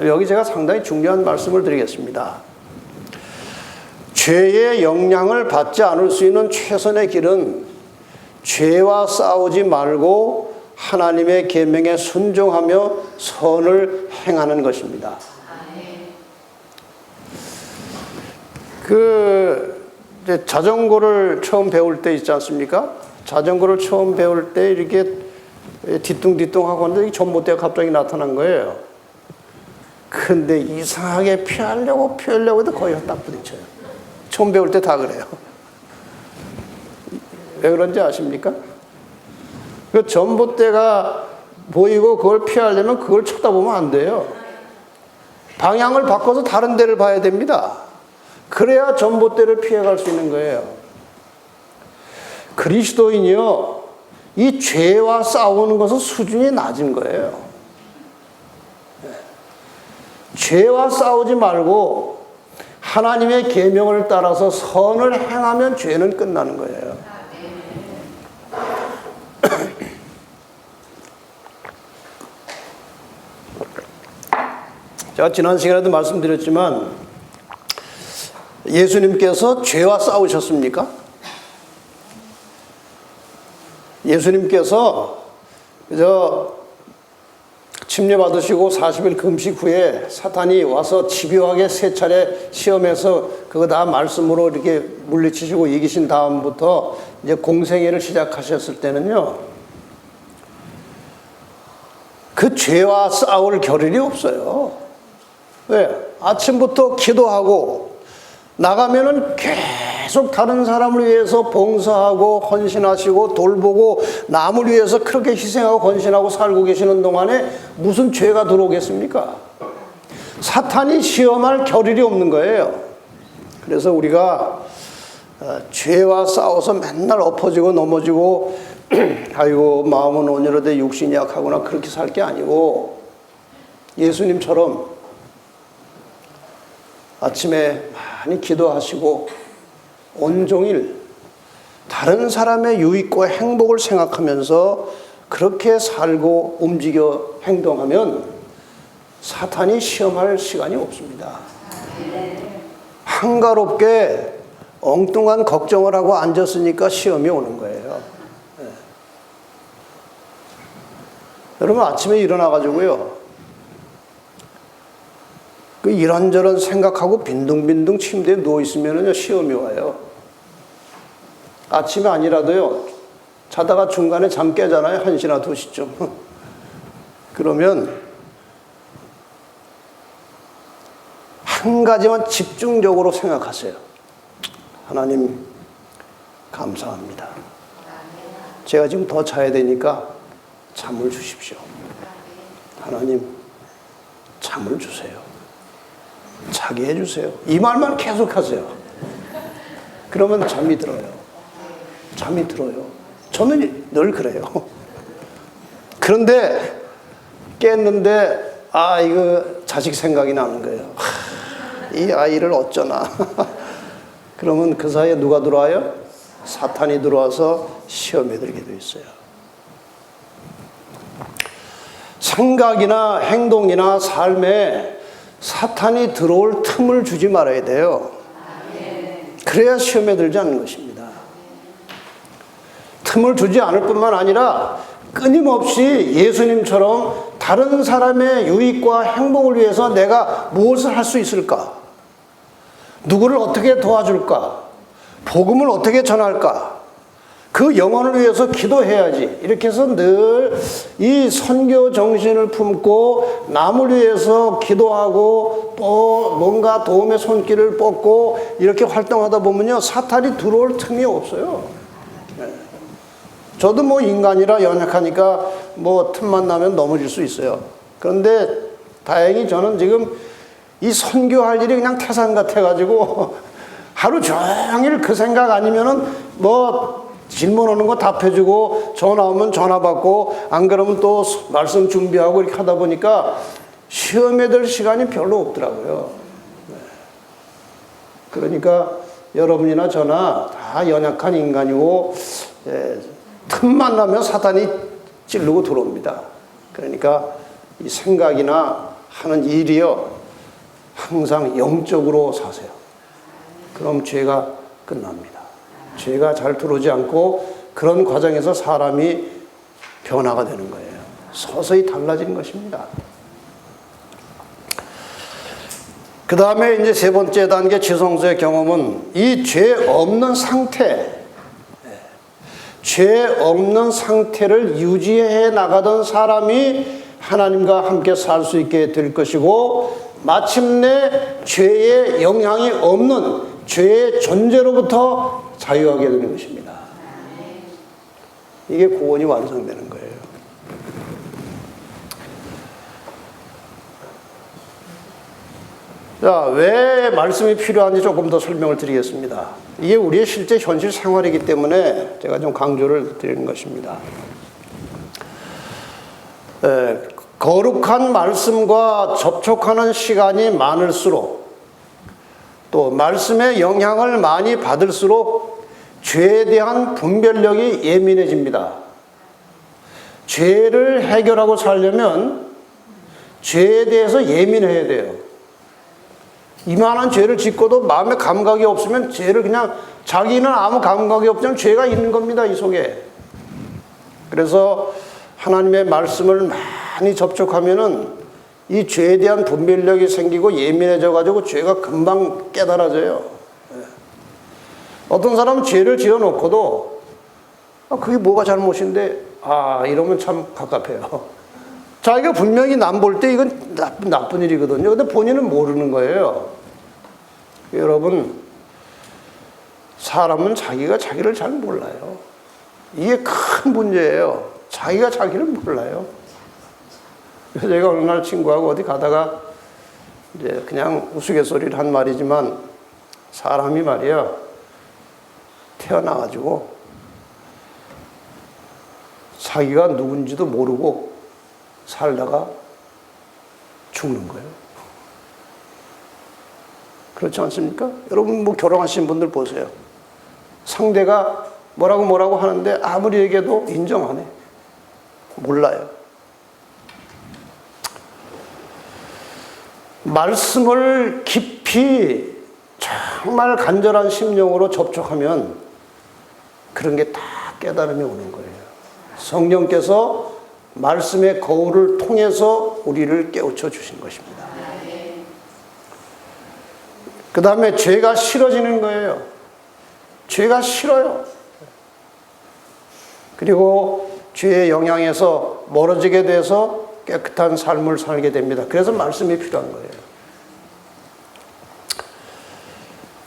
여기 제가 상당히 중요한 말씀을 드리겠습니다. 죄의 영향을 받지 않을 수 있는 최선의 길은 죄와 싸우지 말고 하나님의 계명에 순종하며 선을 행하는 것입니다. 이제 자전거를 처음 배울 때 있지 않습니까? 자전거를 처음 배울 때 이렇게 뒤뚱뒤뚱 하고 하는데 전봇대가 갑자기 나타난 거예요. 근데 이상하게 피하려고 해도 거의 딱 부딪혀요. 처음 배울 때 다 그래요. 왜 그런지 아십니까? 그 전봇대가 보이고 그걸 피하려면 그걸 쳐다보면 안 돼요. 방향을 바꿔서 다른 데를 봐야 됩니다. 그래야 전봇대를 피해갈 수 있는 거예요. 그리스도인이요, 이 죄와 싸우는 것은 수준이 낮은 거예요. 죄와 싸우지 말고 하나님의 계명을 따라서 선을 행하면 죄는 끝나는 거예요. 제가 지난 시간에도 말씀드렸지만 예수님께서 죄와 싸우셨습니까? 예수님께서 침례받으시고 40일 금식 후에 사탄이 와서 집요하게 3차례 시험해서 그거 다 말씀으로 이렇게 물리치시고 이기신 다음부터 이제 공생애를 시작하셨을 때는요, 그 죄와 싸울 겨를이 없어요. 왜? 아침부터 기도하고 나가면은 계속 다른 사람을 위해서 봉사하고 헌신하시고 돌보고 남을 위해서 그렇게 희생하고 헌신하고 살고 계시는 동안에 무슨 죄가 들어오겠습니까? 사탄이 시험할 겨를이 없는 거예요. 그래서 우리가 죄와 싸워서 맨날 엎어지고 넘어지고 아이고 마음은 온유로되 육신이 약하구나 그렇게 살 게 아니고 예수님처럼 아침에 많이 기도하시고 온종일 다른 사람의 유익과 행복을 생각하면서 그렇게 살고 움직여 행동하면 사탄이 시험할 시간이 없습니다. 한가롭게 엉뚱한 걱정을 하고 앉았으니까 시험이 오는 거예요. 네. 여러분 아침에 일어나가지고요, 그 이런저런 생각하고 빈둥빈둥 침대에 누워있으면요 시험이 와요. 아침에 아니라도요 자다가 중간에 잠 깨잖아요. 1시나 2시쯤. 그러면 한 가지만 집중적으로 생각하세요. 하나님 감사합니다. 제가 지금 더 자야 되니까 잠을 주십시오. 하나님 잠을 주세요. 자게 해주세요. 이 말만 계속하세요. 그러면 잠이 들어요. 잠이 들어요. 저는 늘 그래요. 그런데 깼는데 이거 자식 생각이 나는 거예요. 이 아이를 어쩌나. 그러면 그 사이에 누가 들어와요? 사탄이 들어와서 시험에 들게 돼 있어요. 생각이나 행동이나 삶에 사탄이 들어올 틈을 주지 말아야 돼요. 그래야 시험에 들지 않는 것입니다. 틈을 주지 않을 뿐만 아니라 끊임없이 예수님처럼 다른 사람의 유익과 행복을 위해서 내가 무엇을 할 수 있을까? 누구를 어떻게 도와줄까? 복음을 어떻게 전할까? 그 영혼을 위해서 기도해야지. 이렇게 해서 늘 이 선교 정신을 품고 남을 위해서 기도하고 또 뭔가 도움의 손길을 뻗고 이렇게 활동하다 보면요 사탄이 들어올 틈이 없어요. 저도 뭐 인간이라 연약하니까 뭐 틈만 나면 넘어질 수 있어요. 그런데 다행히 저는 지금 이 선교할 일이 그냥 태산 같아가지고 하루 종일 그 생각 아니면은 뭐 질문 오는 거 답해주고 전화 오면 전화 받고 안 그러면 또 말씀 준비하고 이렇게 하다 보니까 시험에 들 시간이 별로 없더라고요. 그러니까 여러분이나 저나 다 연약한 인간이고 틈만 나면 사탄이 찌르고 들어옵니다. 그러니까 이 생각이나 하는 일이요 항상 영적으로 사세요. 그럼 죄가 끝납니다. 죄가 잘 들어오지 않고 그런 과정에서 사람이 변화가 되는 거예요. 서서히 달라지는 것입니다. 그 다음에 이제 세 번째 단계 지성소의 경험은 이 죄 없는 상태, 죄 없는 상태를 유지해 나가던 사람이 하나님과 함께 살 수 있게 될 것이고 마침내 죄의 영향이 없는 죄의 존재로부터 자유하게 되는 것입니다. 이게 구원이 완성되는 거예요. 자, 왜 말씀이 필요한지 조금 더 설명을 드리겠습니다. 이게 우리의 실제 현실 생활이기 때문에 제가 좀 강조를 드리는 것입니다. 거룩한 말씀과 접촉하는 시간이 많을수록 또 말씀의 영향을 많이 받을수록 죄에 대한 분별력이 예민해집니다. 죄를 해결하고 살려면 죄에 대해서 예민해야 돼요. 이만한 죄를 짓고도 마음에 감각이 없으면 죄를 그냥 자기는 아무 감각이 없지만 죄가 있는 겁니다, 이 속에. 그래서 하나님의 말씀을 많이 접촉하면은 이 죄에 대한 분별력이 생기고 예민해져 가지고 죄가 금방 깨달아져요. 어떤 사람은 죄를 지어 놓고도 그게 뭐가 잘못인데 이러면 참 갑갑해요. 자기가 분명히 남 볼 때 이건 나쁜 일이거든요. 근데 본인은 모르는 거예요. 여러분, 사람은 자기가 자기를 잘 몰라요. 이게 큰 문제예요. 자기가 자기를 몰라요. 그래서 제가 어느 날 친구하고 어디 가다가 이제 그냥 우스갯소리를 한 말이지만, 사람이 말이야, 태어나가지고 자기가 누군지도 모르고 살다가 죽는 거예요. 그렇지 않습니까? 여러분 뭐 결혼하신 분들 보세요. 상대가 뭐라고 하는데 아무리 얘기해도 인정 안 해. 몰라요. 말씀을 깊이 정말 간절한 심령으로 접촉하면 그런 게 다 깨달음이 오는 거예요. 성령께서 말씀의 거울을 통해서 우리를 깨우쳐 주신 것입니다. 그 다음에 죄가 싫어지는 거예요. 죄가 싫어요. 그리고 죄의 영향에서 멀어지게 돼서 깨끗한 삶을 살게 됩니다. 그래서 말씀이 필요한 거예요.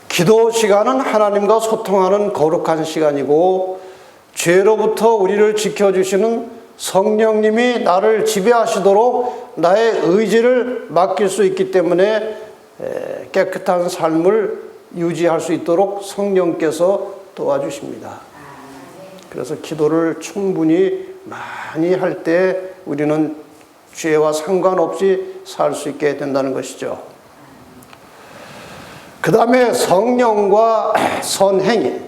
기도 시간은 하나님과 소통하는 거룩한 시간이고, 죄로부터 우리를 지켜주시는 성령님이 나를 지배하시도록 나의 의지를 맡길 수 있기 때문에 깨끗한 삶을 유지할 수 있도록 성령께서 도와주십니다. 그래서 기도를 충분히 많이 할 때 우리는 죄와 상관없이 살 수 있게 된다는 것이죠. 그 다음에 성령과 선행위.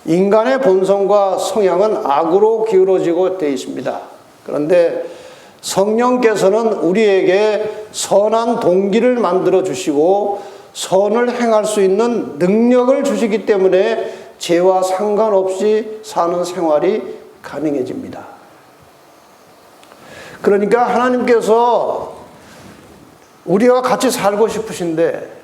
인간의 본성과 성향은 악으로 기울어지고 되어 있습니다. 그런데 성령께서는 우리에게 선한 동기를 만들어 주시고 선을 행할 수 있는 능력을 주시기 때문에 죄와 상관없이 사는 생활이 가능해집니다. 그러니까 하나님께서 우리와 같이 살고 싶으신데,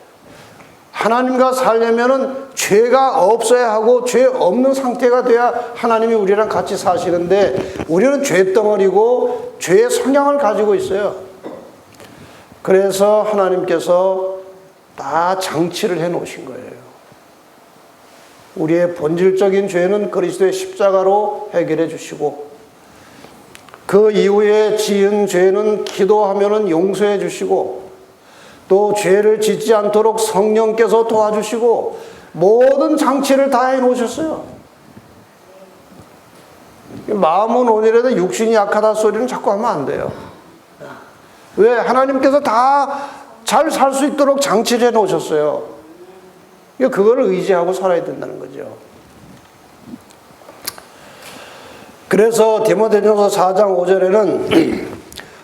하나님과 살려면은 죄가 없어야 하고 죄 없는 상태가 돼야 하나님이 우리랑 같이 사시는데, 우리는 죄덩어리고 죄의 성향을 가지고 있어요. 그래서 하나님께서 다 장치를 해 놓으신 거예요. 우리의 본질적인 죄는 그리스도의 십자가로 해결해 주시고, 그 이후에 지은 죄는 기도하면은 용서해 주시고, 또 죄를 짓지 않도록 성령께서 도와주시고, 모든 장치를 다 해 놓으셨어요. 마음은 온유해도 육신이 약하다 소리는 자꾸 하면 안 돼요. 왜? 하나님께서 다 잘 살 수 있도록 장치를 해 놓으셨어요. 그거를 의지하고 살아야 된다는 거죠. 그래서 디모데전서 4장 5절에는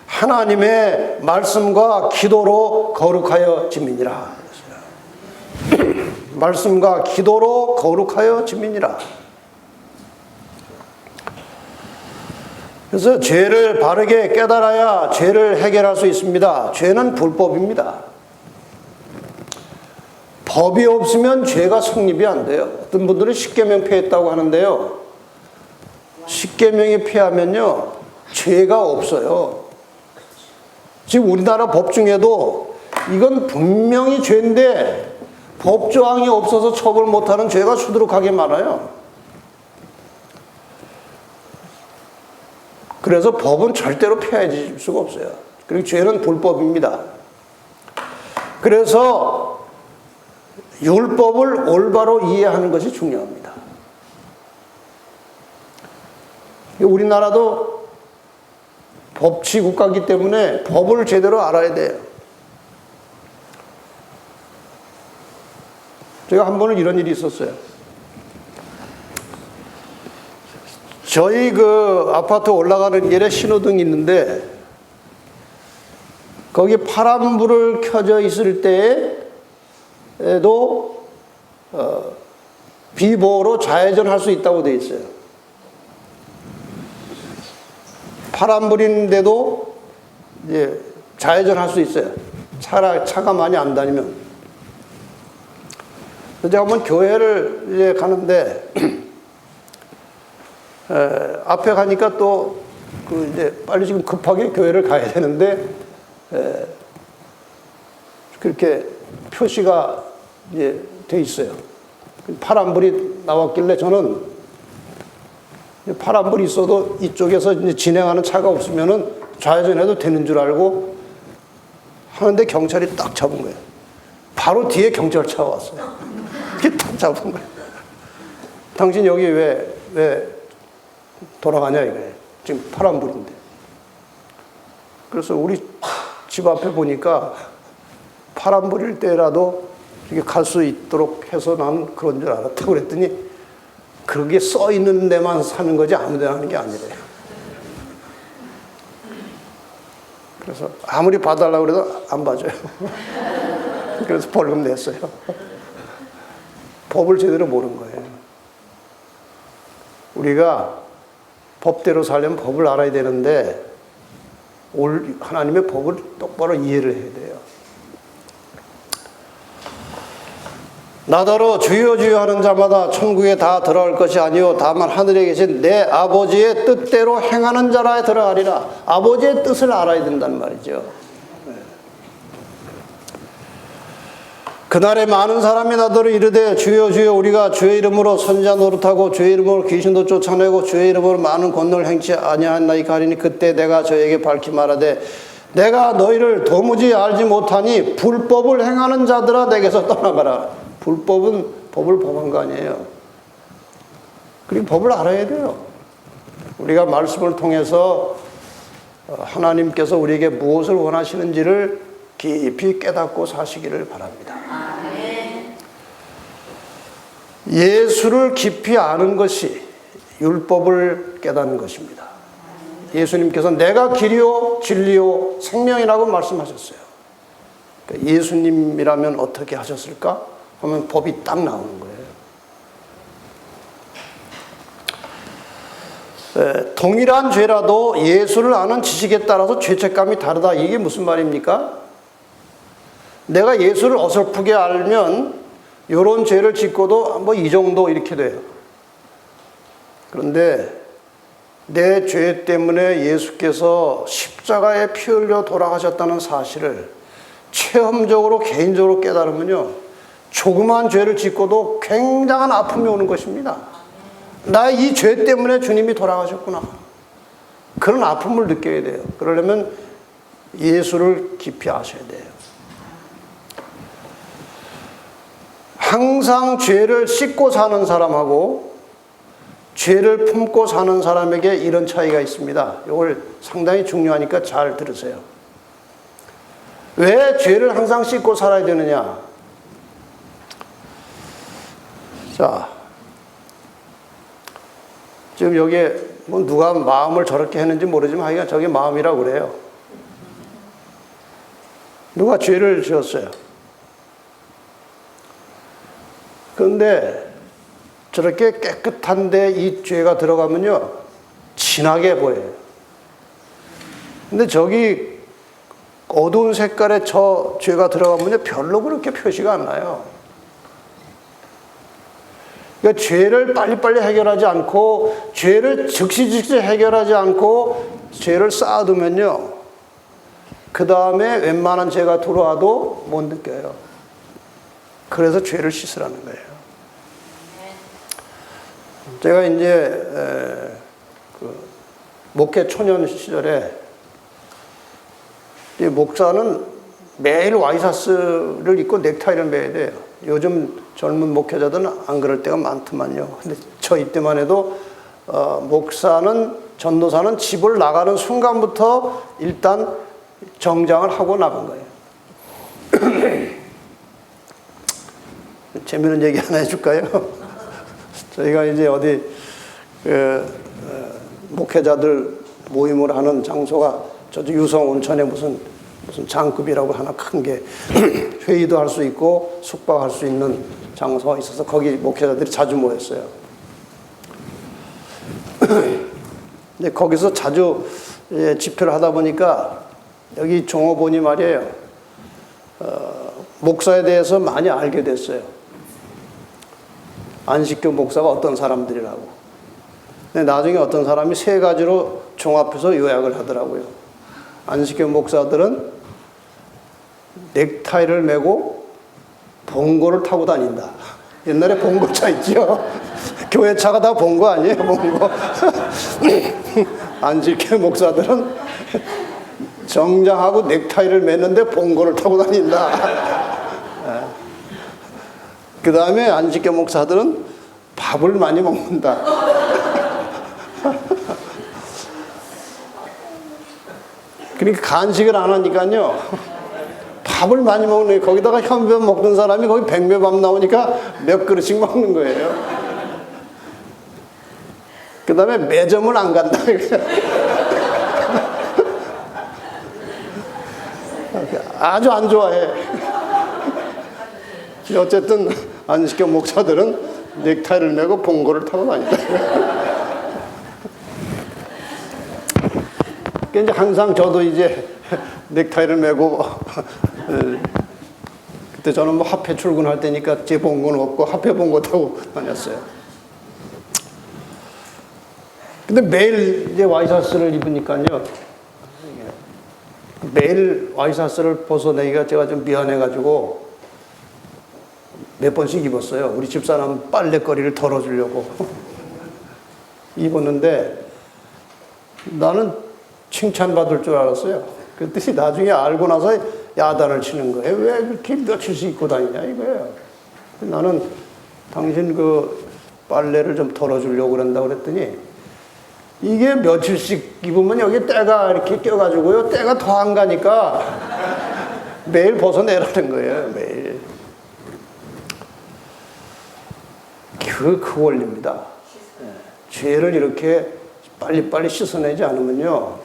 하나님의 말씀과 기도로 거룩하여 지민이라. 말씀과 기도로 거룩하여 지민이라. 그래서 죄를 바르게 깨달아야 죄를 해결할 수 있습니다. 죄는 불법입니다. 법이 없으면 죄가 성립이 안 돼요. 어떤 분들은 십계명 폐했다고 하는데요, 십계명이 폐하면요 죄가 없어요. 지금 우리나라 법 중에도 이건 분명히 죄인데 법조항이 없어서 처벌 못하는 죄가 수두룩하게 많아요. 그래서 법은 절대로 폐해질 수가 없어요. 그리고 죄는 불법입니다. 그래서 율법을 올바로 이해하는 것이 중요합니다. 우리나라도 법치 국가이기 때문에 법을 제대로 알아야 돼요. 제가 한 번은 이런 일이 있었어요. 저희 그 아파트 올라가는 길에 신호등이 있는데, 거기 파란불을 켜져 있을 때에도 비보호로 좌회전할 수 있다고 되어 있어요. 파란불인데도 이제 좌회전할 수 있어요. 차가 많이 안 다니면. 제가 한번 교회를 이제 가는데 앞에 가니까 또 이제 빨리 지금 급하게 교회를 가야 되는데 그렇게 표시가 이제 돼 있어요. 파란불이 나왔길래 저는 파란불이 있어도 이쪽에서 이제 진행하는 차가 없으면은 좌회전해도 되는 줄 알고 하는데 경찰이 딱 잡은 거예요. 바로 뒤에 경찰차가 왔어요. 이렇게 딱 잡은 거예요. 당신 여기 왜 돌아가냐 이거예요. 지금 파란불인데. 그래서 우리 집 앞에 보니까 파란불일 때라도 이렇게 갈 수 있도록 해서 나는 그런 줄 알았다고 그랬더니 그게 써 있는 데만 사는 거지 아무 데나 하는 게 아니래요. 그래서 아무리 봐달라고 그래도 안 봐줘요. 그래서 벌금 냈어요. 법을 제대로 모르는 거예요. 우리가 법대로 살려면 법을 알아야 되는데 하나님의 법을 똑바로 이해를 해야 돼요. 나더러 주여 주여 하는 자마다 천국에 다 들어갈 것이 아니요 다만 하늘에 계신 내 아버지의 뜻대로 행하는 자라에 들어가리라. 아버지의 뜻을 알아야 된단 말이죠. 그날에 많은 사람이 나더러 이르되 주여 주여 우리가 주의 이름으로 선지자 노릇하고 주의 이름으로 귀신도 쫓아내고 주의 이름으로 많은 권능을 행치 아니하나이까 하리니 그때 내가 저에게 밝히 말하되 내가 너희를 도무지 알지 못하니 불법을 행하는 자들아 내게서 떠나가라. 불법은 법을 범한 거 아니에요. 그리고 법을 알아야 돼요. 우리가 말씀을 통해서 하나님께서 우리에게 무엇을 원하시는지를 깊이 깨닫고 사시기를 바랍니다. 예수를 깊이 아는 것이 율법을 깨닫는 것입니다. 예수님께서 내가 길이요 진리요 생명이라고 말씀하셨어요. 그러니까 예수님이라면 어떻게 하셨을까? 하면 법이 딱 나오는 거예요. 동일한 죄라도 예수를 아는 지식에 따라서 죄책감이 다르다. 이게 무슨 말입니까? 내가 예수를 어설프게 알면 이런 죄를 짓고도 뭐 이 정도 이렇게 돼요. 그런데 내 죄 때문에 예수께서 십자가에 피 흘려 돌아가셨다는 사실을 체험적으로 개인적으로 깨달으면요. 조그만 죄를 짓고도 굉장한 아픔이 오는 것입니다. 나의 이 죄 때문에 주님이 돌아가셨구나. 그런 아픔을 느껴야 돼요. 그러려면 예수를 깊이 아셔야 돼요. 항상 죄를 씻고 사는 사람하고 죄를 품고 사는 사람에게 이런 차이가 있습니다. 이걸 상당히 중요하니까 잘 들으세요. 왜 죄를 항상 씻고 살아야 되느냐? 자, 지금 여기에 뭐 누가 마음을 저렇게 했는지 모르지만 하여간 저게 마음이라고 그래요. 누가 죄를 지었어요. 그런데 저렇게 깨끗한데 이 죄가 들어가면요, 진하게 보여요. 근데 저기 어두운 색깔의 저 죄가 들어가면요, 별로 그렇게 표시가 안 나요. 그러니까 죄를 빨리빨리 해결하지 않고 죄를 즉시 해결하지 않고 죄를 쌓아두면요, 그 다음에 웬만한 죄가 들어와도 못 느껴요. 그래서 죄를 씻으라는 거예요. 제가 이제 목회 초년 시절에 이 목사는 매일 와이셔츠를 입고 넥타이를 매야 돼요. 요즘 젊은 목회자들은 안 그럴 때가 많더만요. 근데 저 이때만 해도 목사는, 전도사는 집을 나가는 순간부터 일단 정장을 하고 나간 거예요. 재미있는 얘기 하나 해줄까요? 저희가 이제 어디 목회자들 모임을 하는 장소가 저도 유성 온천에 무슨 장급이라고 하나 큰 게 회의도 할 수 있고 숙박할 수 있는 장소가 있어서 거기 목회자들이 자주 모였어요. 근데 거기서 자주 집회를 하다 보니까 여기 종업원이 말이에요, 목사에 대해서 많이 알게 됐어요. 안식교 목사가 어떤 사람들이라고. 근데 나중에 어떤 사람이 세 가지로 종합해서 요약을 하더라고요. 안식교 목사들은 넥타이를 메고 봉고를 타고 다닌다. 옛날에 봉고차 있죠. 교회 차가 다 봉고 아니에요, 봉고. 안식회 목사들은 정장하고 넥타이를 맸는데 봉고를 타고 다닌다. 그 다음에 안식교 목사들은 밥을 많이 먹는다. 그러니까 간식을 안 하니까요. 밥을 많이 먹는 거예요. 거기다가 현미밥 먹던 사람이 거기 백매밥 나오니까 몇 그릇씩 먹는 거예요. 그 다음에 매점을 안 간다. 아주 안 좋아해. 어쨌든 안식교 목사들은 넥타이를 메고 봉고를 타고 다닌다. 그러니까 이제 항상 저도 이제 넥타이를 메고 그때 저는 뭐 합회 출근할 때니까 제 봉고는 없고 합회 봉고 타고 다녔어요. 근데 매일 이제 와이셔츠를 입으니까요. 매일 와이셔츠를 벗어내기가 제가 좀 미안해가지고 몇 번씩 입었어요. 우리 집사람 빨래거리를 덜어주려고 입었는데 나는 칭찬받을 줄 알았어요. 그랬더니 나중에 알고 나서 야단을 치는 거예요. 왜 그렇게 며칠씩 입고 다니냐 이거예요. 나는 당신 그 빨래를 좀 덜어주려고 그런다 그랬더니 이게 며칠씩 입으면 여기 때가 이렇게 껴가지고요. 때가 더 안 가니까 매일 벗어내라는 거예요. 매일. 그 원리입니다. 죄를 이렇게 빨리빨리 씻어내지 않으면요.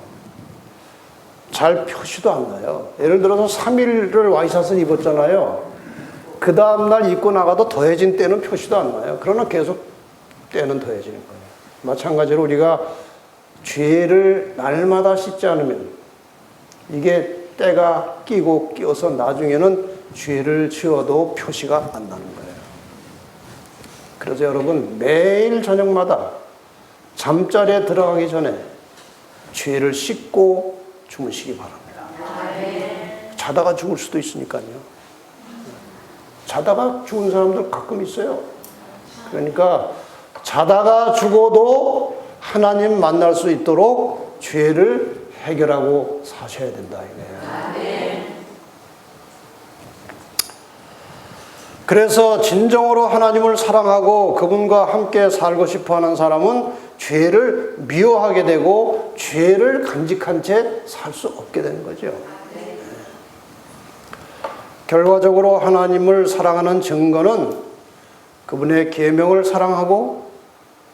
잘 표시도 안 나요. 예를 들어서 3일을 와이셔츠를 입었잖아요. 그 다음날 입고 나가도 더해진 때는 표시도 안 나요. 그러나 계속 때는 더해지는 거예요. 마찬가지로 우리가 죄를 날마다 씻지 않으면 이게 때가 끼고 끼어서 나중에는 죄를 지어도 표시가 안 나는 거예요. 그래서 여러분 매일 저녁마다 잠자리에 들어가기 전에 죄를 씻고 주무시기 바랍니다. 자다가 죽을 수도 있으니까요. 자다가 죽은 사람들 가끔 있어요. 그러니까 자다가 죽어도 하나님 만날 수 있도록 죄를 해결하고 사셔야 된다 이거예요. 그래서 진정으로 하나님을 사랑하고 그분과 함께 살고 싶어하는 사람은 죄를 미워하게 되고 죄를 간직한 채 살 수 없게 되는 거죠. 결과적으로 하나님을 사랑하는 증거는 그분의 계명을 사랑하고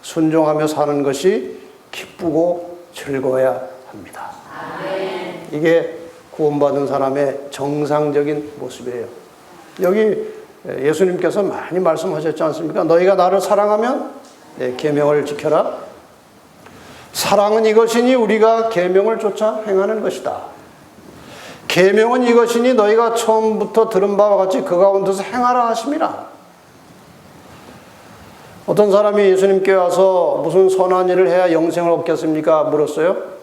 순종하며 사는 것이 기쁘고 즐거워야 합니다. 이게 구원받은 사람의 정상적인 모습이에요. 여기 예수님께서 많이 말씀하셨지 않습니까? 너희가 나를 사랑하면 계명을 지켜라. 사랑은 이것이니 우리가 계명을 쫓아 행하는 것이다. 계명은 이것이니 너희가 처음부터 들은 바와 같이 그 가운데서 행하라 하심이라. 어떤 사람이 예수님께 와서 무슨 선한 일을 해야 영생을 얻겠습니까? 물었어요.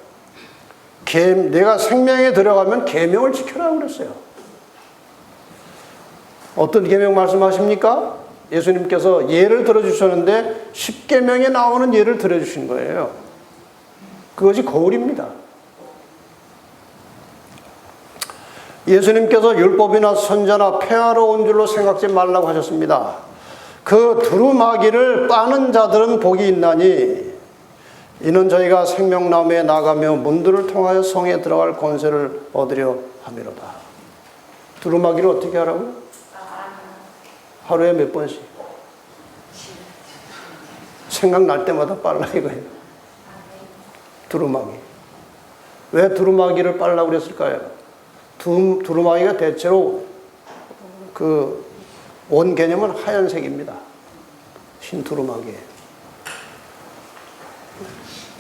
내가 생명에 들어가면 계명을 지켜라 그랬어요. 어떤 계명 말씀하십니까? 예수님께서 예를 들어주셨는데 10계명에 나오는 예를 들어주신 거예요. 그것이 거울입니다. 예수님께서 율법이나 선자나 폐하러 온 줄로 생각지 말라고 하셨습니다. 그 두루마기를 빠는 자들은 복이 있나니 이는 저희가 생명나무에 나가며 문들을 통하여 성에 들어갈 권세를 얻으려 함이로다. 두루마기를 어떻게 하라고요? 하루에 몇 번씩? 생각날 때마다 빨라 이거예요. 두루마기. 왜 두루마기를 빨라고 그랬을까요? 두루마기가 대체로 그 원 개념은 하얀색입니다. 흰 두루마기에.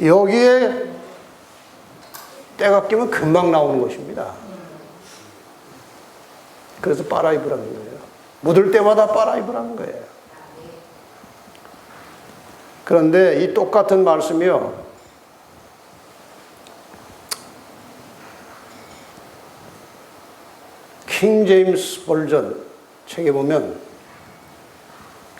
여기에 때가 끼면 금방 나오는 것입니다. 그래서 빨아 입으라는 거예요. 묻을 때마다 빨아 입으라는 거예요. 그런데 이 똑같은 말씀이요. 킹 제임스 버전 책에 보면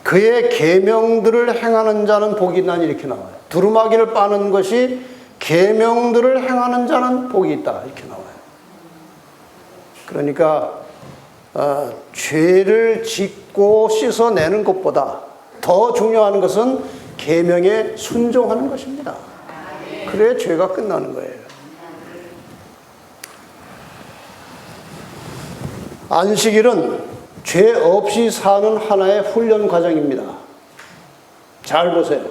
그 그의 계명들을 행하는 자는 복이 있나니 이렇게 나와요. 두루마기를 빠는 것이 계명들을 행하는 자는 복이 있다 이렇게 나와요. 그러니까 죄를 짓고 씻어내는 것보다 더 중요한 것은 계명에 순종하는 것입니다. 그래야 죄가 끝나는 거예요. 안식일은 죄 없이 사는 하나의 훈련 과정입니다. 잘 보세요.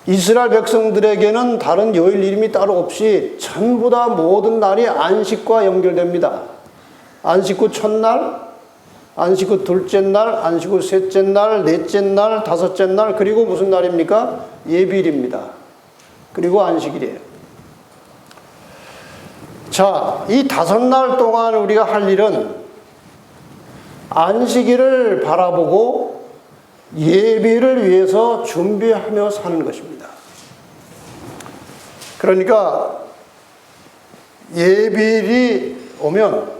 이스라엘 백성들에게는 다른 요일 이름이 따로 없이 전부 다 모든 날이 안식과 연결됩니다. 안식 후 첫날, 안식 후 둘째 날, 안식 후 셋째 날, 넷째 날, 다섯째 날, 그리고 무슨 날입니까? 예비일입니다. 그리고 안식일이에요. 자, 이 5날 동안 우리가 할 일은 안식일을 바라보고 예비를 위해서 준비하며 사는 것입니다. 그러니까 예비일이 오면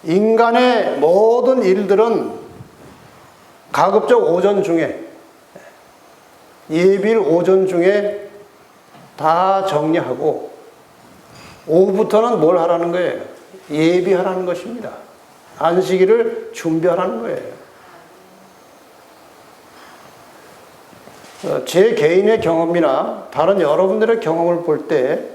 인간의 모든 일들은 가급적 오전 중에, 예비일 오전 중에 다 정리하고 오후부터는 뭘 하라는 거예요? 예비하라는 것입니다. 안식일을 준비하라는 거예요. 제 개인의 경험이나 다른 여러분들의 경험을 볼 때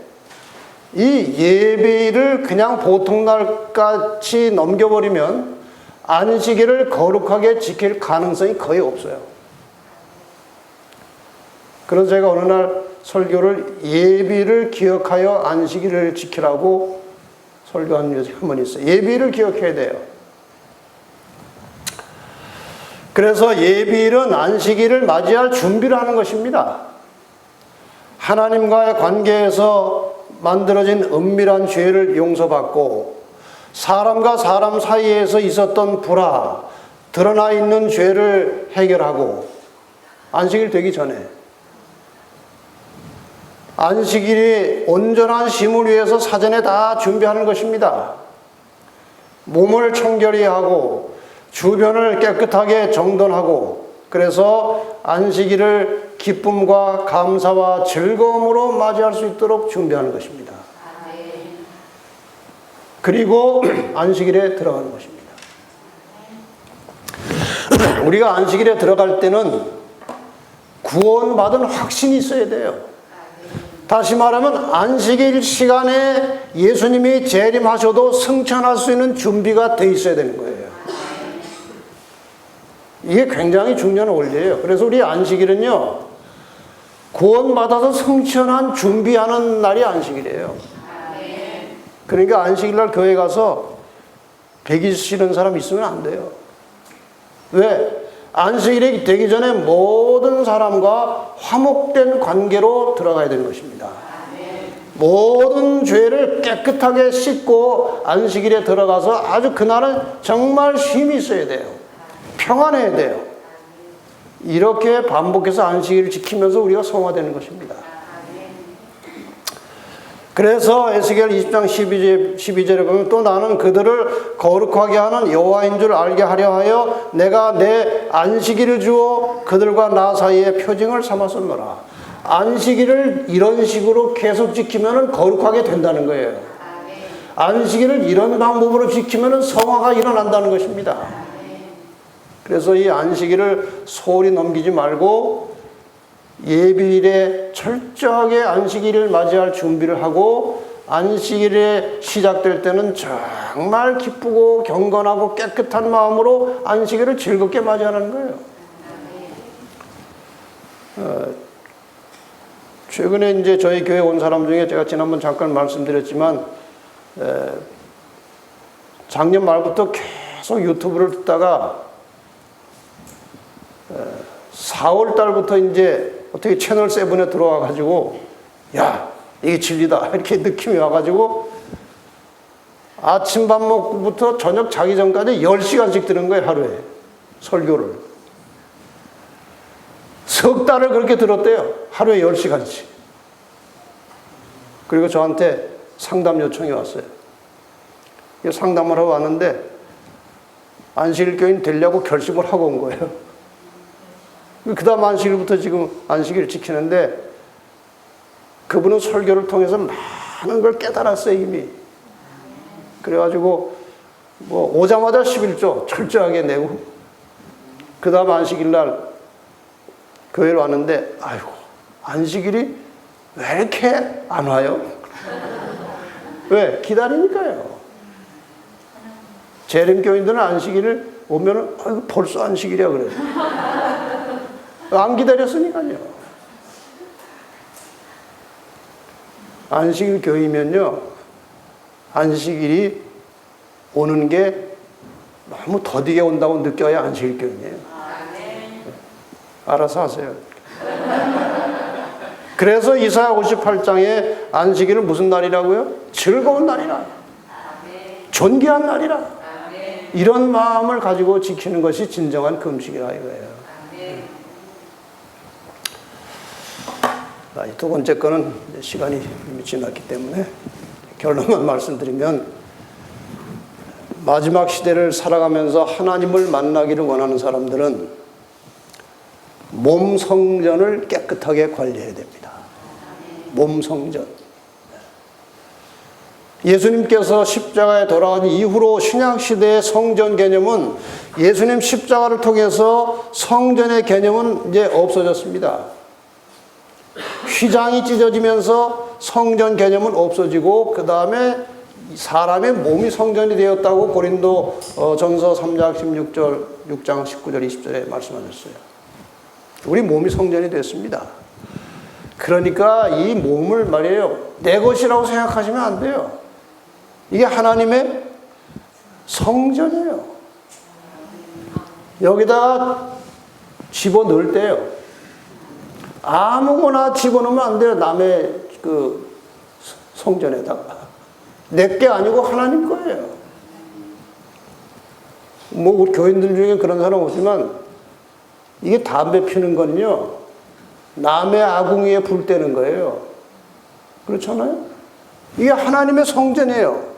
이 예배를 그냥 보통날같이 넘겨버리면 안식일을 거룩하게 지킬 가능성이 거의 없어요. 그래서 제가 어느 날 설교를 예비를 기억하여 안식일을 지키라고 설교한 적이 한 번 있어요. 예비를 기억해야 돼요. 그래서 예비일은 안식일을 맞이할 준비를 하는 것입니다. 하나님과의 관계에서 만들어진 은밀한 죄를 용서받고 사람과 사람 사이에서 있었던 불화, 드러나 있는 죄를 해결하고 안식일 되기 전에 안식일이 온전한 쉼을 위해서 사전에 다 준비하는 것입니다. 몸을 청결히 하고 주변을 깨끗하게 정돈하고 그래서 안식일을 기쁨과 감사와 즐거움으로 맞이할 수 있도록 준비하는 것입니다. 그리고 안식일에 들어가는 것입니다. 우리가 안식일에 들어갈 때는 구원받은 확신이 있어야 돼요. 다시 말하면 안식일 시간에 예수님이 재림하셔도 승천할 수 있는 준비가 돼 있어야 되는 거예요. 이게 굉장히 중요한 원리예요. 그래서 우리 안식일은요, 구원받아서 승천한 준비하는 날이 안식일이에요. 그러니까 안식일날 교회 가서 배기 싫은 사람 있으면 안 돼요. 왜? 안식일이 되기 전에 모든 사람과 화목된 관계로 들어가야 되는 것입니다. 모든 죄를 깨끗하게 씻고 안식일에 들어가서 아주 그날은 정말 쉼이 있어야 돼요. 평안해야 돼요. 이렇게 반복해서 안식일을 지키면서 우리가 성화되는 것입니다. 그래서 에스겔 20장 12절에 보면 또 나는 그들을 거룩하게 하는 여호와인 줄 알게 하려 하여 내가 내 안식일을 주어 그들과 나 사이에 표징을 삼았었노라. 안식일을 이런 식으로 계속 지키면 거룩하게 된다는 거예요. 안식일을 이런 방법으로 지키면 성화가 일어난다는 것입니다. 그래서 이 안식일을 소홀히 넘기지 말고 예비일에 철저하게 안식일을 맞이할 준비를 하고 안식일에 시작될 때는 정말 기쁘고 경건하고 깨끗한 마음으로 안식일을 즐겁게 맞이하는 거예요. 최근에 이제 저희 교회 온 사람 중에 제가 지난번 잠깐 말씀드렸지만 작년 말부터 계속 유튜브를 듣다가 4월 달부터 이제 어떻게 채널 7에 들어와 가지고 야 이게 진리다 이렇게 느낌이 와가지고 아침 밥 먹고부터 저녁 자기 전까지 10시간씩 들은 거예요. 하루에 설교를 석 달을 그렇게 들었대요. 하루에 10시간씩. 그리고 저한테 상담 요청이 왔어요. 상담을 하고 왔는데 안식일 교인 되려고 결심을 하고 온 거예요. 그 다음 안식일부터 지금 안식일 지키는데 그분은 설교를 통해서 많은 걸 깨달았어요, 이미. 그래가지고 뭐 오자마자 11조 철저하게 내고 그 다음 안식일 날 교회를 왔는데 아이고 안식일이 왜 이렇게 안 와요? 왜? 기다리니까요. 재림교인들은 안식일을 오면은 아이고 벌써 안식일이야 그래요. 안 기다렸으니까요. 안식일 교회면요 안식일이 오는 게 너무 더디게 온다고 느껴야 안식일 교회예요. 알아서 하세요. 그래서 이사야 58장에 안식일은 무슨 날이라고요? 즐거운 날이라. 존귀한 날이라. 이런 마음을 가지고 지키는 것이 진정한 금식이라 이거예요. 이 두 번째 거는 시간이 이미 지났기 때문에 결론만 말씀드리면 마지막 시대를 살아가면서 하나님을 만나기를 원하는 사람들은 몸 성전을 깨끗하게 관리해야 됩니다. 몸 성전. 예수님께서 십자가에 돌아가신 이후로 신약시대의 성전 개념은 예수님 십자가를 통해서 성전의 개념은 이제 없어졌습니다. 휘장이 찢어지면서 성전 개념은 없어지고 그 다음에 사람의 몸이 성전이 되었다고 고린도 전서 3장 16절, 6장 19절, 20절에 말씀하셨어요. 우리 몸이 성전이 됐습니다. 그러니까 이 몸을 말이에요. 내 것이라고 생각하시면 안 돼요. 이게 하나님의 성전이에요. 여기다가 집어넣을 때요. 아무거나 집어넣으면 안 돼요. 남의 그 성전에다가. 내게 아니고 하나님 거예요. 뭐 우리 교인들 중에 그런 사람 없지만 이게 담배 피는 거는요. 남의 아궁이에 불 때는 거예요. 그렇잖아요? 이게 하나님의 성전이에요.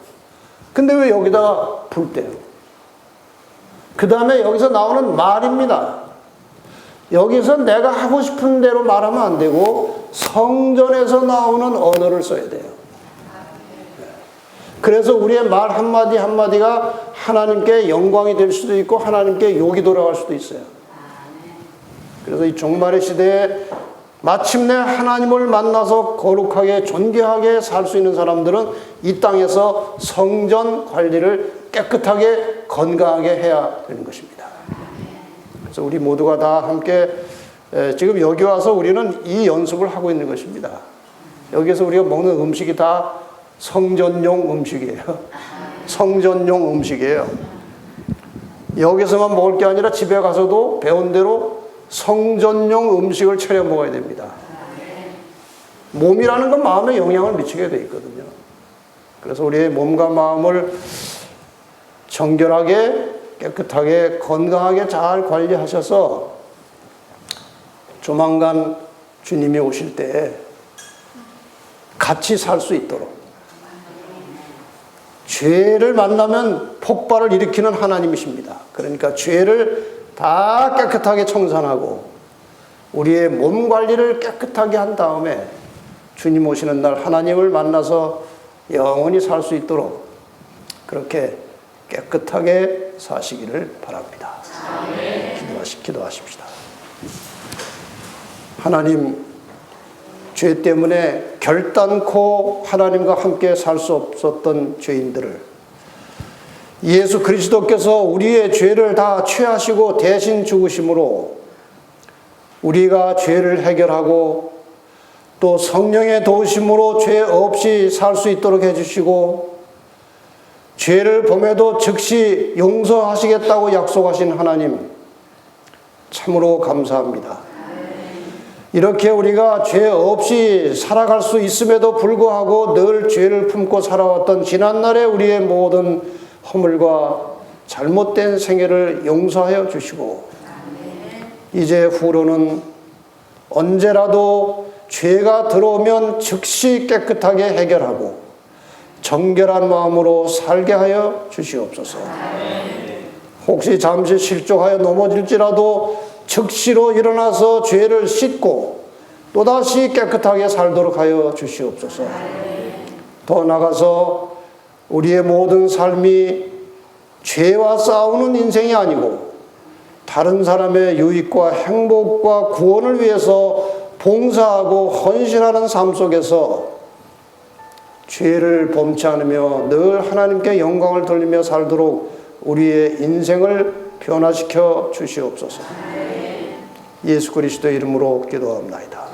근데 왜 여기다가 불 때요? 그 다음에 여기서 나오는 말입니다. 여기서 내가 하고 싶은 대로 말하면 안 되고 성전에서 나오는 언어를 써야 돼요. 그래서 우리의 말 한마디 한마디가 하나님께 영광이 될 수도 있고 하나님께 욕이 돌아갈 수도 있어요. 그래서 이 종말의 시대에 마침내 하나님을 만나서 거룩하게 존귀하게 살 수 있는 사람들은 이 땅에서 성전 관리를 깨끗하게 건강하게 해야 되는 것입니다. 그래서 우리 모두가 다 함께 지금 여기 와서 우리는 이 연습을 하고 있는 것입니다. 여기서 우리가 먹는 음식이 다 성전용 음식이에요. 성전용 음식이에요. 여기서만 먹을 게 아니라 집에 가서도 배운 대로 성전용 음식을 차려 먹어야 됩니다. 몸이라는 건 마음에 영향을 미치게 돼 있거든요. 그래서 우리의 몸과 마음을 정결하게 깨끗하게 건강하게 잘 관리하셔서 조만간 주님이 오실 때 같이 살 수 있도록 죄를 만나면 폭발을 일으키는 하나님이십니다. 그러니까 죄를 다 깨끗하게 청산하고 우리의 몸 관리를 깨끗하게 한 다음에 주님 오시는 날 하나님을 만나서 영원히 살 수 있도록 그렇게 깨끗하게 사시기를 바랍니다. 기도하십시다. 하나님, 죄 때문에 결단코 하나님과 함께 살 수 없었던 죄인들을 예수 그리스도께서 우리의 죄를 다 취하시고 대신 죽으심으로 우리가 죄를 해결하고 또 성령의 도우심으로 죄 없이 살 수 있도록 해주시고 죄를 범해도 즉시 용서하시겠다고 약속하신 하나님 참으로 감사합니다. 이렇게 우리가 죄 없이 살아갈 수 있음에도 불구하고 늘 죄를 품고 살아왔던 지난날의 우리의 모든 허물과 잘못된 생애를 용서하여 주시고 이제 후로는 언제라도 죄가 들어오면 즉시 깨끗하게 해결하고 정결한 마음으로 살게 하여 주시옵소서. 혹시 잠시 실족하여 넘어질지라도 즉시로 일어나서 죄를 씻고 또다시 깨끗하게 살도록 하여 주시옵소서. 더 나아가서 우리의 모든 삶이 죄와 싸우는 인생이 아니고 다른 사람의 유익과 행복과 구원을 위해서 봉사하고 헌신하는 삶 속에서 죄를 범치 않으며 늘 하나님께 영광을 돌리며 살도록 우리의 인생을 변화시켜 주시옵소서. 예수 그리스도의 이름으로 기도합니다.